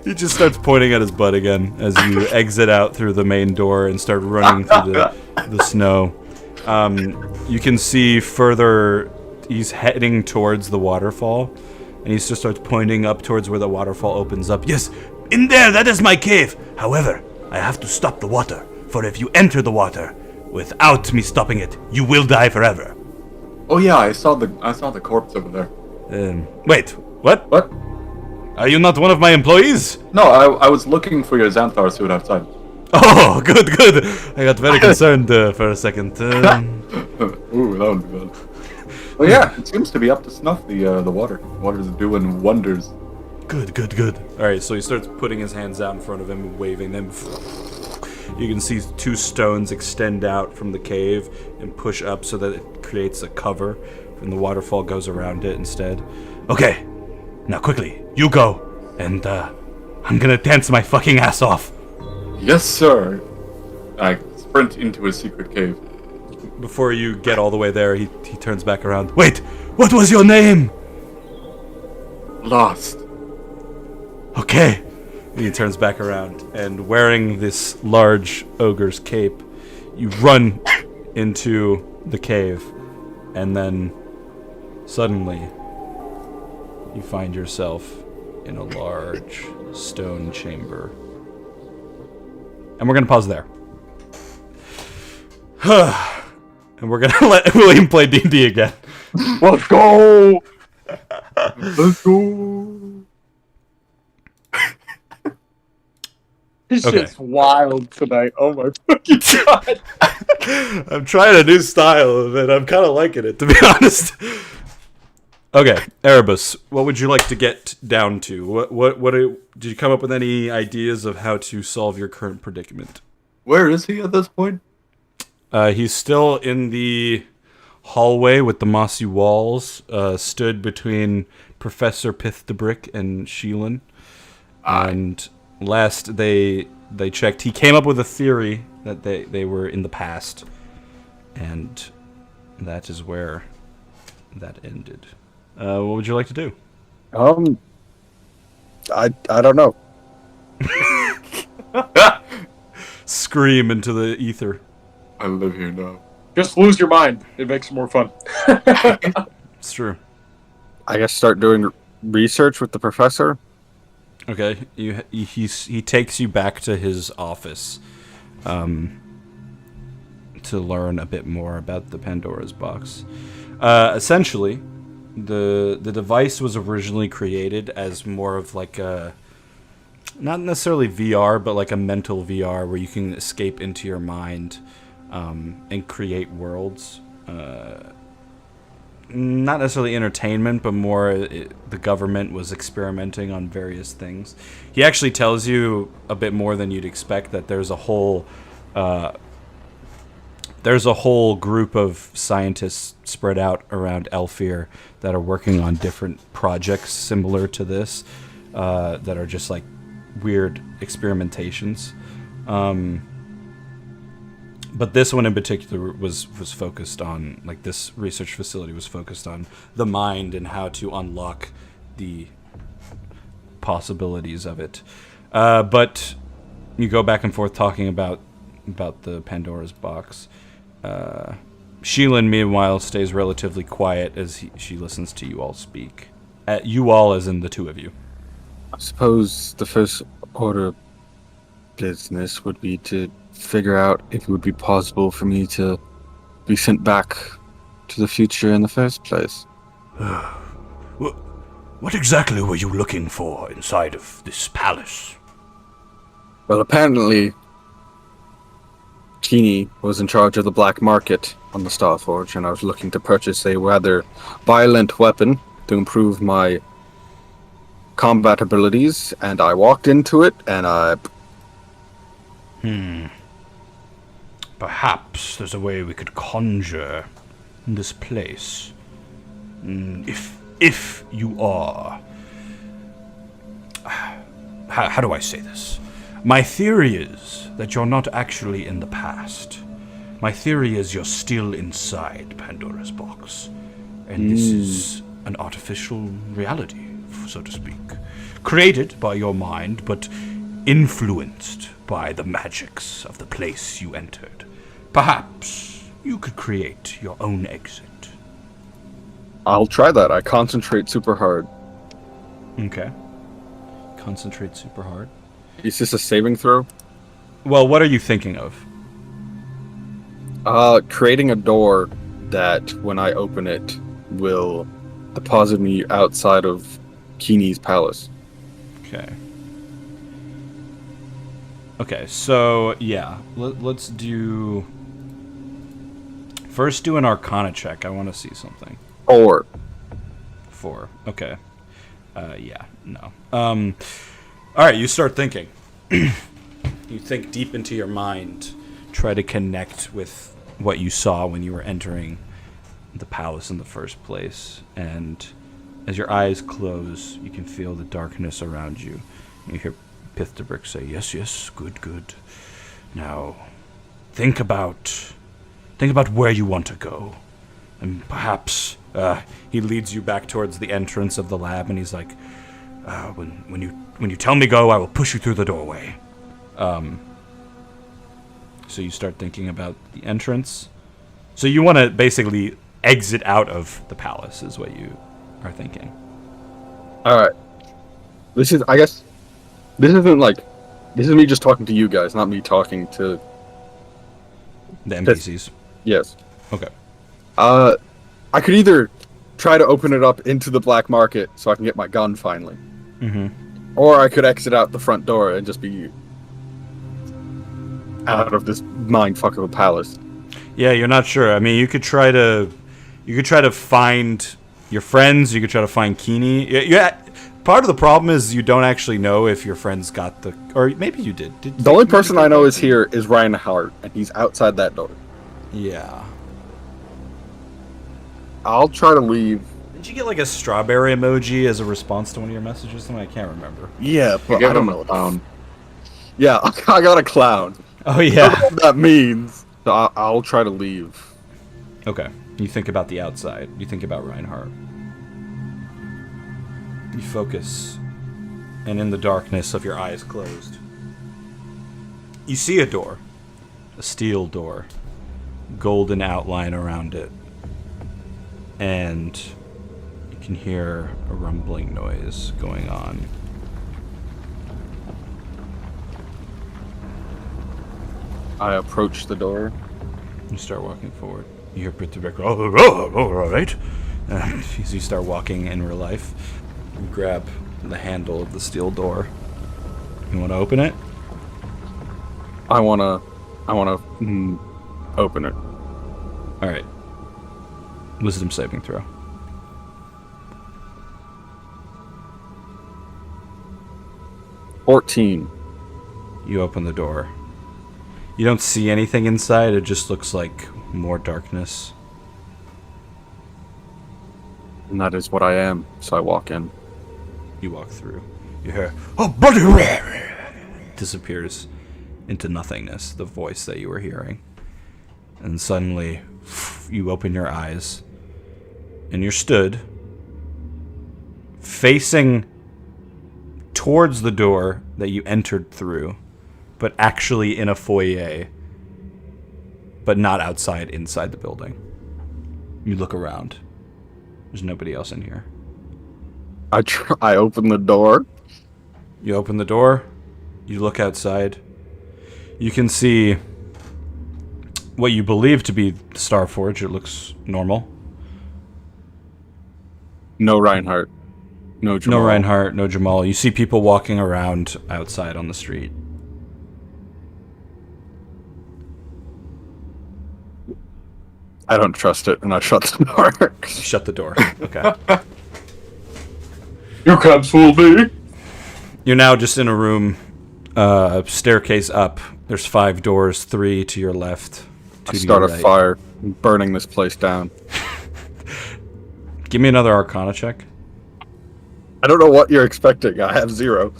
He just starts pointing at his butt again as you exit out through the main door and start running through the snow. You can see further, he's heading towards the waterfall, and he just starts pointing up towards where the waterfall opens up. Yes, in there, that is my cave. However, I have to stop the water, for if you enter the water without me stopping it, you will die forever. Oh yeah, I saw the corpse over there. Wait, what? What? Are you not one of my employees? No, I was looking for your Xanthar suit outside. Oh, good. I got very concerned for a second. Ooh, that would be bad. Well, yeah, it seems to be up to snuff. The water. The water's doing wonders. Good. Alright, so he starts putting his hands out in front of him and waving them. You can see 2 stones extend out from the cave and push up so that it creates a cover, and the waterfall goes around it instead. Okay, now quickly, you go, and I'm gonna dance my fucking ass off. Yes, sir. I sprint into his secret cave. Before you get all the way there, he turns back around. Wait, what was your name? Lost. Okay. He turns back around, and wearing this large ogre's cape, you run into the cave, and then suddenly you find yourself in a large stone chamber. And we're gonna pause there. And we're gonna let William play D&D again. Let's go! Let's go. This Okay. shit's wild tonight. Oh my fucking god. I'm trying a new style of it. I'm kind of liking it, to be honest. Okay, Erebus, what would you like to get down to? Did you come up with any ideas of how to solve your current predicament? Where is he at this point? He's still in the hallway with the mossy walls, stood between Professor Pithdebrick and Sheelan. And last they checked, he came up with a theory that they were in the past, and that is where that ended. What would you like to do? I don't know. Scream into the ether. I live here now. Just lose your mind. It makes it more fun. It's true. I guess start doing research with the professor. Okay, he takes you back to his office, to learn a bit more about the Pandora's box. Essentially, the device was originally created as more of like a, not necessarily VR, but like a mental VR where you can escape into your mind, and create worlds. Not necessarily entertainment, but more the government was experimenting on various things. He actually tells you a bit more than you'd expect, that there's a whole group of scientists spread out around Elfir that are working on different projects similar to this, that are just like weird experimentations. But this one in particular was focused on, like, this research facility was focused on the mind and how to unlock the possibilities of it. But you go back and forth talking about the Pandora's box. Sheelan, meanwhile, stays relatively quiet as she listens to you all speak. You all as in the two of you. I suppose the first order of business would be to figure out if it would be possible for me to be sent back to the future in the first place. What exactly were you looking for inside of this palace? Well, apparently, Keeney was in charge of the black market on the Starforge, and I was looking to purchase a rather violent weapon to improve my combat abilities, and I walked into it, and I... Perhaps there's a way we could conjure this place. If you are... How do I say this? My theory is that you're not actually in the past. My theory is you're still inside Pandora's box. And this is an artificial reality, so to speak. Created by your mind, but influenced by the magics of the place you entered. Perhaps you could create your own exit. I'll try that. I concentrate super hard. Okay. Concentrate super hard. Is this a saving throw? Well, what are you thinking of? Creating a door that, when I open it, will deposit me outside of Keeney's palace. Okay. Okay, so, yeah. Let's do... First, do an Arcana check. I want to see something. 4. 4. Okay. Yeah, no. Alright, you start thinking. You think deep into your mind. Try to connect with what you saw when you were entering the palace in the first place. And as your eyes close, you can feel the darkness around you. You hear Pithdebrick say, yes, good. Now, think about where you want to go. And perhaps, he leads you back towards the entrance of the lab, and he's like, when you tell me go, I will push you through the doorway. So you start thinking about the entrance. So you want to basically exit out of the palace, is what you are thinking. Alright. This is me just talking to you guys, not me talking to... The NPCs. Yes. Okay. I could either try to open it up into the black market so I can get my gun finally. Mm-hmm. Or I could exit out the front door and just be out of this mindfuck of a palace. Yeah, you're not sure. I mean, you could try to find your friends. You could try to find Keeney. Yeah. Part of the problem is you don't actually know if your friends got the, or maybe you did. The only person I know is here is Ryan Howard, and he's outside that door. Yeah. I'll try to leave. Did you get like a strawberry emoji as a response to one of your messages? I can't remember. Yeah, but Give I don't him know. a clown. Yeah, I got a clown. Oh I yeah. don't know what that means. So I'll try to leave. Okay. You think about the outside. You think about Reinhardt. You focus, and in the darkness of your eyes closed, you see a door. A steel door. Golden outline around it. And you can hear a rumbling noise going on. I approach the door. You start walking forward. You hear Pithdebrick, all right. As you start walking in real life, you grab the handle of the steel door. You want to open it? I wanna open it. All right. Wisdom saving throw. $14. You open the door. You don't see anything inside. It just looks like more darkness. And that is what I am. So I walk in. You walk through. You hear, oh, bloody! Disappears into nothingness, the voice that you were hearing. And suddenly, you open your eyes, and you're stood, facing towards the door that you entered through, but actually in a foyer, but not outside, inside the building. You look around. There's nobody else in here. I open the door. You open the door. You look outside. You can see what you believe to be the Starforge. It looks normal. No Reinhardt. No Jamal. No Reinhardt, no Jamal. You see people walking around outside on the street. I don't trust it, and I shut the door. Shut the door. Okay. You can't fool me. You're now just in a room, staircase up. There's 5 doors, 3 to your left. 2 I to start your a right. fire, burning this place down. Give me another Arcana check. I don't know what you're expecting. I have 0.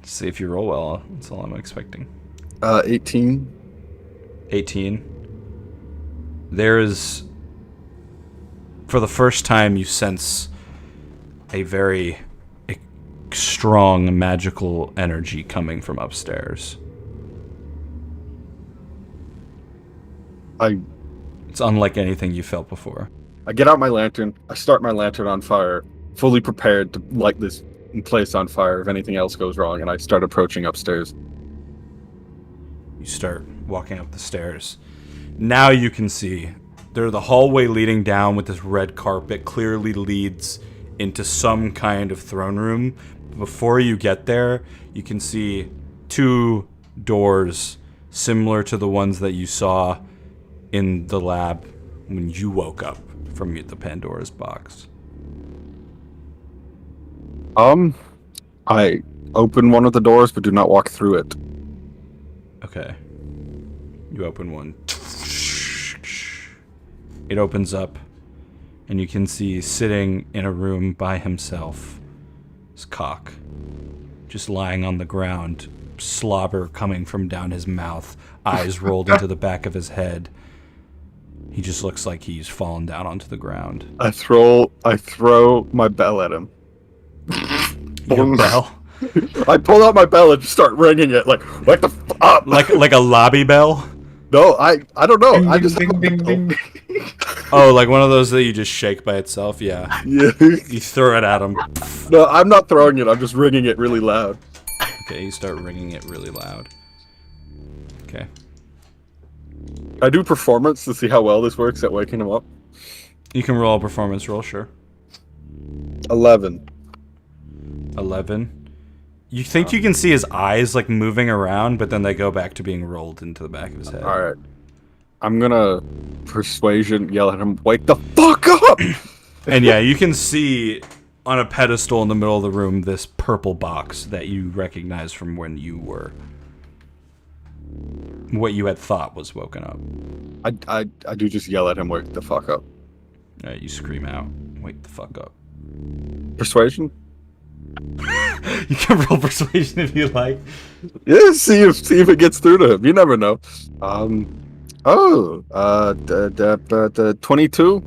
See if you roll well. That's all I'm expecting. 18. 18. There is, for the first time, you sense a very strong magical energy coming from upstairs. It's unlike anything you felt before. I get out my lantern. I start my lantern on fire, fully prepared to light this place on fire if anything else goes wrong, and I start approaching upstairs. You start walking up the stairs. Now you can see the hallway leading down with this red carpet clearly leads into some kind of throne room. Before you get there, you can see 2 doors similar to the ones that you saw in the lab when you woke up from the Pandora's box. I open one of the doors, but do not walk through it. Okay. You open one. It opens up, and you can see sitting in a room by himself is Cock, just lying on the ground, slobber coming from down his mouth, eyes rolled into the back of his head. He just looks like he's fallen down onto the ground. I throw my bell at him. Your bell? I pull out my bell and just start ringing it like wake the f up. Like a lobby bell? No, I don't know. I just Ding, ding, ding, ding. Oh, like one of those that you just shake by itself? Yeah. Yeah. You throw it at him. No, I'm not throwing it. I'm just ringing it really loud. Okay, you start ringing it really loud. Okay. I do performance to see how well this works at waking him up. You can roll a performance roll, sure. 11. 11. You think you can see his eyes like moving around, but then they go back to being rolled into the back of his head. All right. I'm gonna persuasion yell at him. Wake the fuck up! And yeah, you can see on a pedestal in the middle of the room this purple box that you recognize from when you were what you had thought was woken up. I do just yell at him. Wake the fuck up. You scream out, "Wake the fuck up!" Persuasion. You can roll persuasion if you like. Yeah, see if it gets through to him. You never know. 22.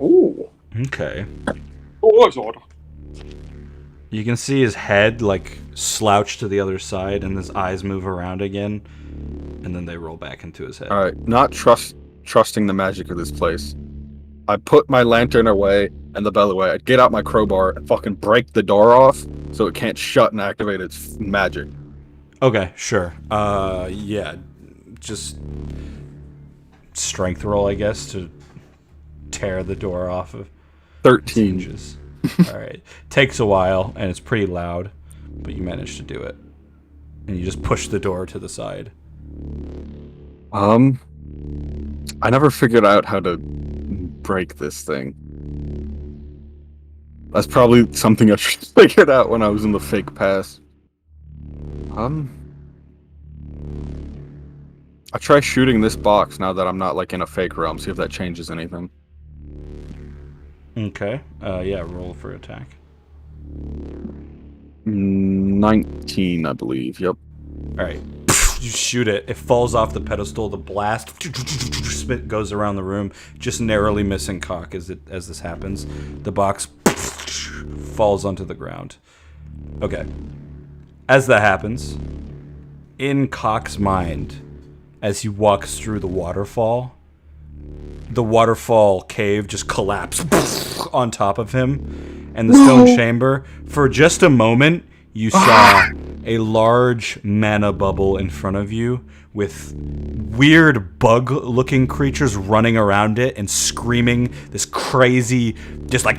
Ooh. Okay. Oh, order. You can see his head like slouch to the other side, and his eyes move around again, and then they roll back into his head. All right, not trusting the magic of this place. I put my lantern away and the bell away. I get out my crowbar and fucking break the door off so it can't shut and activate its magic. Okay, sure. Yeah, just strength roll, I guess, to tear the door off of 13. hinges. All right, takes a while and it's pretty loud, but you manage to do it, and you just push the door to the side. I never figured out how to break this thing. That's probably something I should have figured out when I was in the fake pass. I try shooting this box now that I'm not like in a fake realm, see if that changes anything. Okay. Yeah, roll for attack. 19, I believe. Yep. All right. You shoot it. It falls off the pedestal. The blast goes around the room, just narrowly missing Cock as this happens. The box falls onto the ground. Okay. As that happens, in Cock's mind, as he walks through the waterfall cave just collapsed on top of him, and the stone chamber. For just a moment, you saw a large mana bubble in front of you with weird bug-looking creatures running around it and screaming this crazy, just like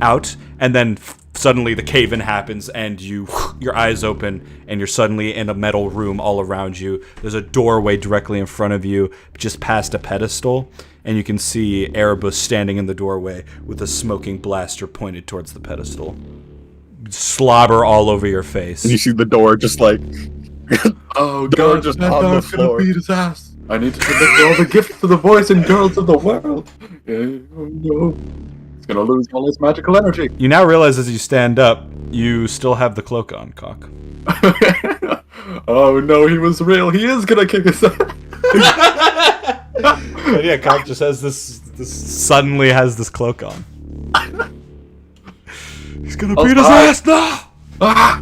out, and then suddenly the cave-in happens and your eyes open and you're suddenly in a metal room all around you. There's a doorway directly in front of you, just past a pedestal, and you can see Erebus standing in the doorway with a smoking blaster pointed towards the pedestal. Slobber all over your face. And you see the door just like... Oh Door god, just that on the dog's gonna floor. beat his ass. I need to deliver all the gifts to the boys and girls of the world. Oh no. He's gonna lose all his magical energy. You now realize as you stand up, you still have the cloak on, Cock. Oh no, he was real. He is gonna kick his ass. And yeah, Cock just has this suddenly has this cloak on. He's gonna beat his ass now! Ah!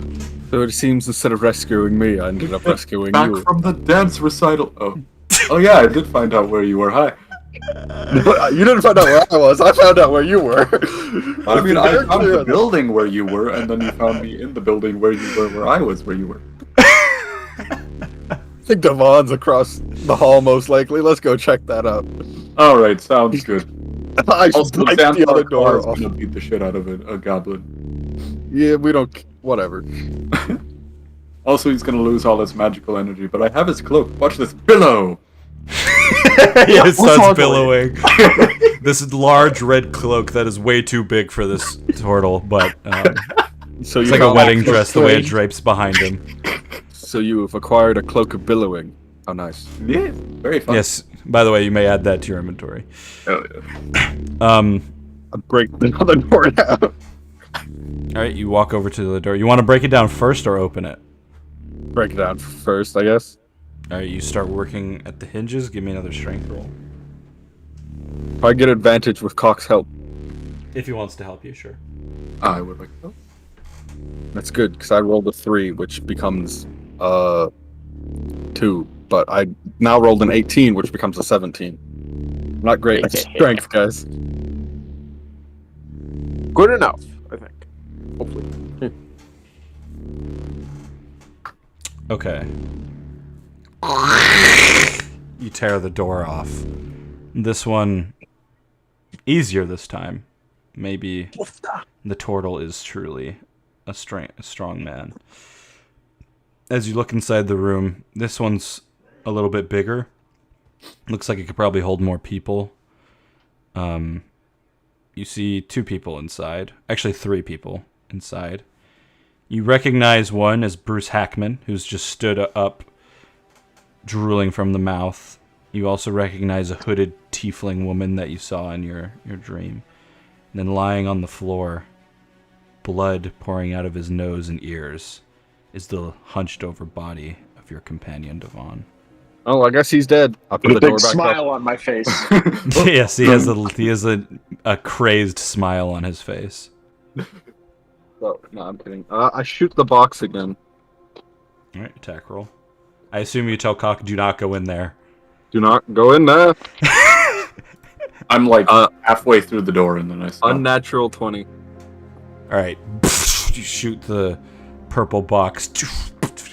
So it seems instead of rescuing me, I ended up rescuing Back you. from the dance recital. Oh yeah, I did find out where you were. Hi. You didn't find out where I was. I found out where you were. I mean, I found clear the on building where you were, and then you found me in the building where you were, where I was, where you were. I think Devan's across the hall, most likely. Let's go check that out. All right, sounds good. I Also, like Sam the other Clark door is off. gonna beat the shit out of a goblin. Yeah, we don't... Whatever. Also, he's gonna lose all his magical energy, but I have his cloak. Watch this billow. Yeah, it starts billowing. This large red cloak that is way too big for this turtle, but So it's you like a found wedding that cloak dress the way it strange? drapes behind him. So you have acquired a cloak of billowing. Oh, nice. Yeah, very fun. Yes, by the way, you may add that to your inventory. Hell yeah. I'll break the other door down. Alright, you walk over to the door. You want to break it down first or open it? Break it down first, I guess. Alright, you start working at the hinges. Give me another strength roll. If I get advantage with Cock's help, If he wants to help you, sure. I would like to. that's good, because I rolled a 3, which becomes 2. But I now rolled an 18, which becomes a 17. Not great at strength, guys. Good enough, I think. Hopefully. Okay. You tear the door off. This one, easier this time. Maybe the turtle is truly a strong man. As you look inside the room, this one's a little bit bigger. Looks like it could probably hold more people. You see 2 people inside. Actually, 3 people inside. You recognize one as Bruce Hackman, who's just stood up, drooling from the mouth. You also recognize a hooded tiefling woman that you saw in your dream. And then lying on the floor, blood pouring out of his nose and ears, is the hunched over body of your companion, Devan. Oh, I guess he's dead. I put With the a door big back smile up. on my face. Yes, he has a crazed smile on his face. Oh, no, I'm kidding. I shoot the box again. Alright, attack roll. I assume you tell Cock, do not go in there. Do not go in there. I'm like halfway through the door, and then I stop. Unnatural 20. Alright, you shoot the purple box.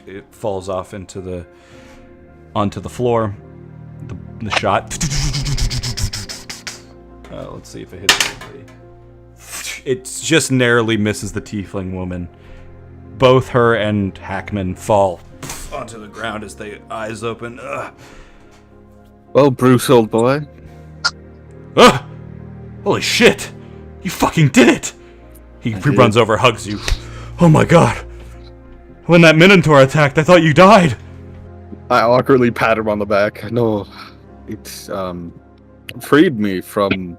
It falls off onto the floor. The shot. Let's see if it hits anybody. It just narrowly misses the tiefling woman. Both her and Hackman fall onto the ground as their eyes open. Well, Bruce, old boy. Holy shit! You fucking did it! He runs over, hugs you. Oh my god! When that Minotaur attacked, I thought you died! I awkwardly pat him on the back. No, it's freed me from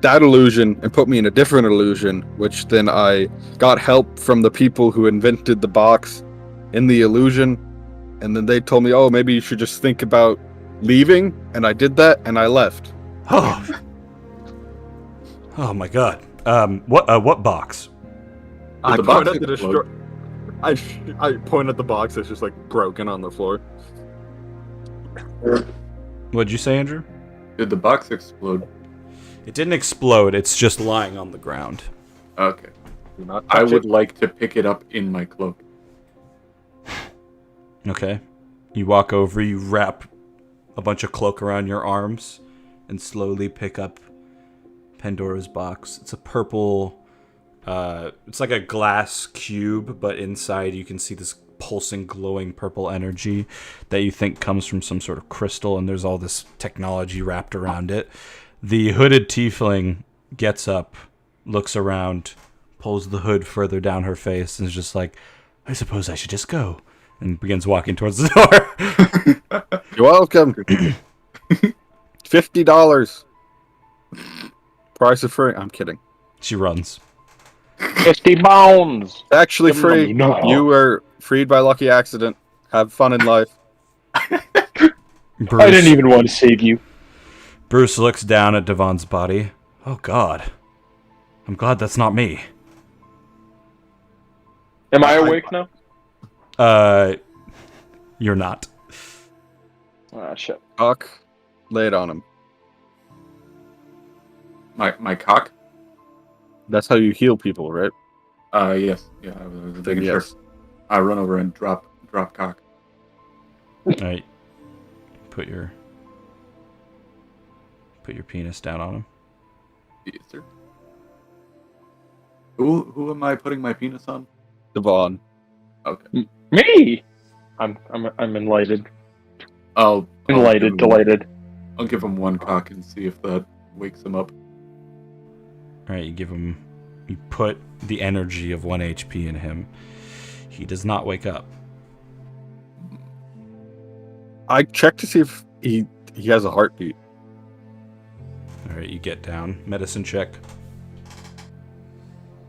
that illusion and put me in a different illusion, which then I got help from the people who invented the box in the illusion, and then they told me, oh, maybe you should just think about leaving, and I did that, and I left. Oh. Oh my god. What box? I the box point at the explode? I point at the box that's just like broken on the floor. What'd you say, Andrew? Did the box explode? It didn't explode, it's just lying on the ground. Okay. Do not I touch would it. like to pick it up in my cloak. Okay. You walk over, you wrap a bunch of cloak around your arms, and slowly pick up Pandora's box. It's a purple... it's like a glass cube, but inside you can see this pulsing, glowing purple energy that you think comes from some sort of crystal, and there's all this technology wrapped around it. The hooded tiefling gets up, looks around, pulls the hood further down her face, and is just like, I suppose I should just go, and begins walking towards the door. You're welcome. $50. Price of free. I'm kidding. She runs. 50 bones! Actually free. No. You were freed by lucky accident. Have fun in life. Bruce, I didn't even want to save you. Bruce looks down at Devan's body. Oh God. I'm glad that's not me. Am I awake now? You're not. Ah, shit. Fuck. Lay it on him. My cock? That's how you heal people, right? Yes. Yeah, I was making Yes. sure. I run over and drop cock. Alright. Put your penis down on him. Yes, sir. Who am I putting my penis on? Devon. Okay. Me! I'm enlightened. I'll Enlightened, delighted. I'll give him one cock and see if that wakes him up. Alright, you put the energy of 1 HP in him. He does not wake up. I checked to see if he has a heartbeat. Alright, you get down. Medicine check.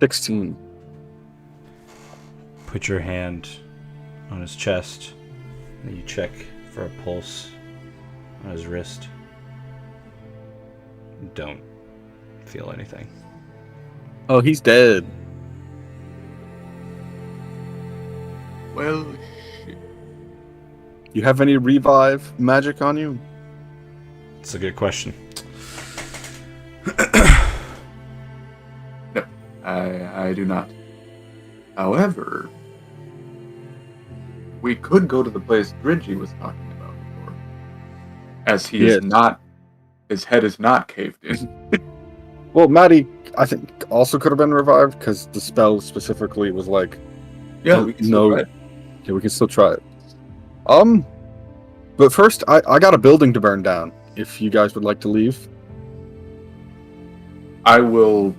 16. Put your hand on his chest. And you check for a pulse on his wrist. Don't feel anything. Oh, he's dead. Well, shit. You have any revive magic on you? It's a good question. No, I do not. However, we could go to the place Dridgy was talking about before. As he Yes. is not, his head is not caved in. Well, Maddie, I think, also could have been revived because the spell specifically was like, Yeah, Oh, we can still no. try it. yeah, we can still try it. But first, I got a building to burn down. If you guys would like to leave, I will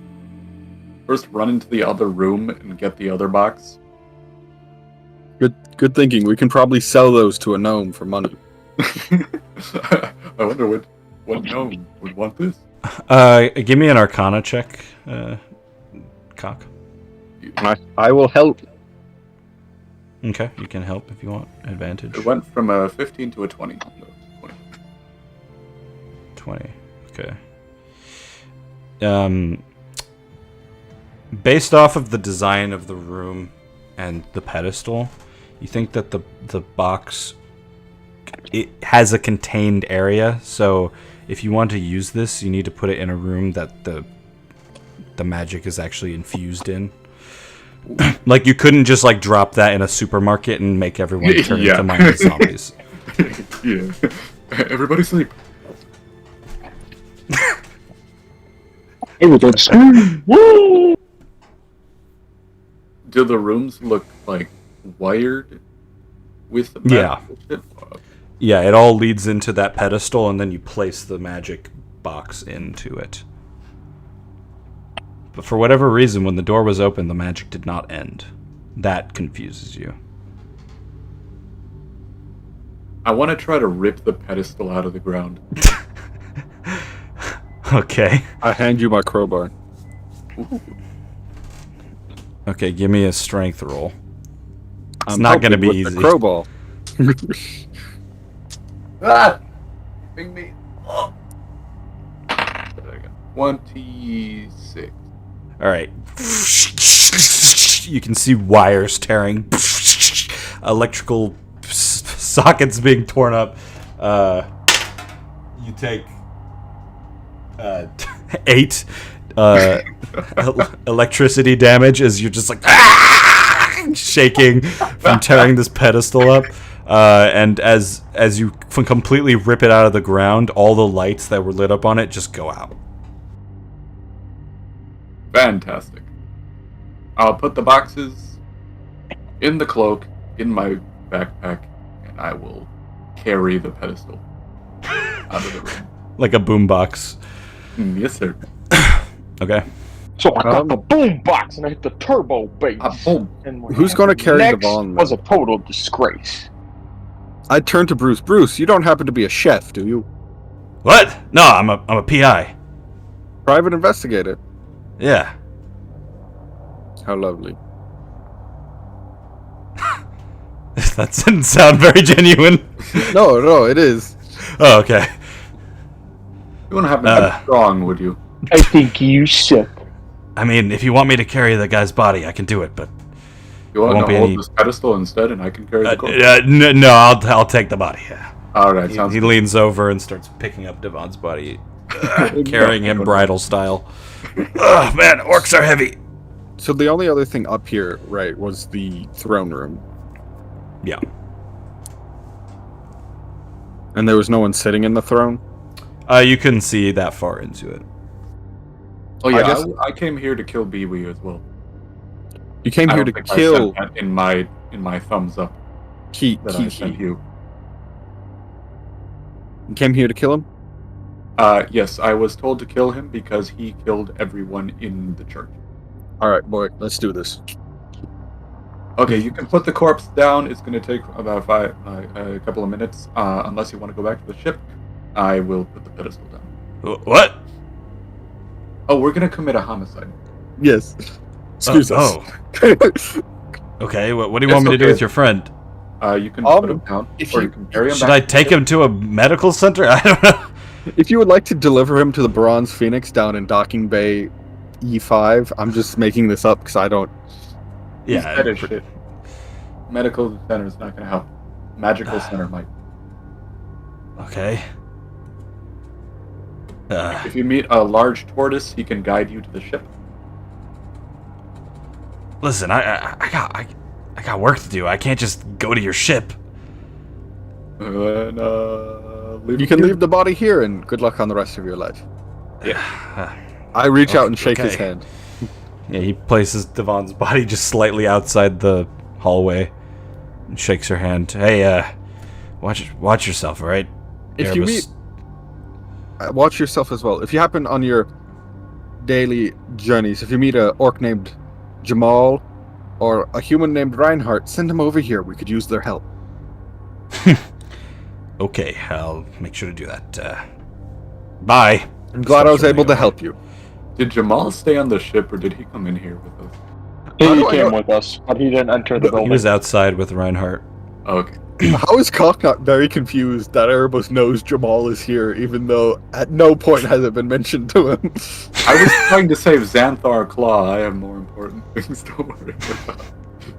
first run into the other room and get the other box. good thinking. We can probably sell those to a gnome for money. I wonder what gnome would want this. Give me an Arcana check, Cock. I will help. Okay, you can help if you want. Advantage. It went from a 15 to a 20. No, 20. 20. Okay. Based off of the design of the room and the pedestal, you think that the box, it has a contained area. So if you want to use this, you need to put it in a room that the magic is actually infused in. Like you couldn't just like drop that in a supermarket and make everyone turn Yeah. into mindless zombies. Yeah. Everybody sleep. Woo! Do the rooms look like wired with Yeah. magical shit? Yeah, it all leads into that pedestal, and then you place the magic box into it. But for whatever reason, when the door was open, the magic did not end. That confuses you. I want to try to rip the pedestal out of the ground. Okay. I hand you my crowbar. Okay, give me a strength roll. It's I'm not going to be helping with easy. the crowbar. Ah! Bring me. Oh. There we go. 26. All right. You can see wires tearing, electrical sockets being torn up. You take 8 electricity damage as you're just like shaking from tearing this pedestal up. And as you completely rip it out of the ground, all the lights that were lit up on it just go out. Fantastic. I'll put the boxes in the cloak, in my backpack, and I will carry the pedestal out of the room. Like a boombox. Yes, sir. Okay. So I got the boom box and I hit the turbo bass. Boom. And what Who's gonna happened carry next Devan, was a total disgrace. I turned to Bruce. Bruce, you don't happen to be a chef, do you? What? No, I'm a PI. Private investigator. Yeah. How lovely. That didn't sound very genuine. No, it is. Oh, okay. You wouldn't happen to be strong, would you? I think you sick. I mean, if you want me to carry the guy's body, I can do it, but You want won't to be hold any- this pedestal instead, and I can carry the corpse? no, I'll take the body. Yeah. All right, He, sounds he good. leans over and starts picking up Devon's body, carrying him bridal style. Ugh, man, orcs are heavy. So the only other thing up here, right, was the throne room. Yeah. And there was no one sitting in the throne? You couldn't see that far into it. Oh yeah, I guess- I came here to kill Biwi as well. You came I here don't to think I kill sent that in my thumbs up that I sent Kiki. you. You came here to kill him? Yes, I was told to kill him because he killed everyone in the church. Alright, boy, let's do this. Okay, you can put the corpse down. It's going to take about a couple of minutes. Unless you want to go back to the ship, I will put the pedestal down. What? Oh, we're going to commit a homicide. Yes. Excuse us. Okay, what do you It's want me to do okay. with your friend? You can put him down, if or you- you can carry him Should back. I take him to a medical center? I don't know. If you would like to deliver him to the Bronze Phoenix down in Docking Bay E5, I'm just making this up because I don't... He's Yeah. dead as shit. Medical center is not going to help. Magical center might. Okay. If you meet a large tortoise, he can guide you to the ship. Listen, I got work to do. I can't just go to your ship. And, You can leave the body here and good luck on the rest of your life. I reach out and shake his Okay. hand. Yeah, he places Devon's body just slightly outside the hallway and shakes her hand. Hey, watch yourself, all right? If you Erebus. meet... watch yourself as well. If you happen on your daily journeys, if you meet a orc named Jamal or a human named Reinhardt, send them over here. We could use their help. Okay, I'll make sure to do that. Bye. I'm glad I was Stop able to showing help you. Did Jamal stay on the ship, or did he come in here with us? He How do I came know- with us, but he didn't enter the He building. was outside with Reinhardt. Okay. How is Cock not very confused that Erebus knows Jamal is here, even though at no point has it been mentioned to him? I was trying to save Xanthar Claw. I have more important things to worry about.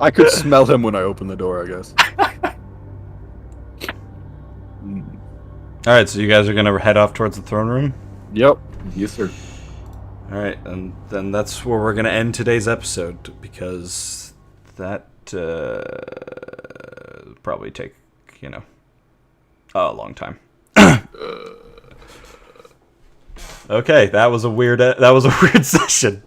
I could smell him when I opened the door, I guess. All right, so you guys are gonna head off towards the throne room. Yep. Yes, sir. All right, and then that's where we're gonna end today's episode because that probably take a long time. Okay, that was a weird session.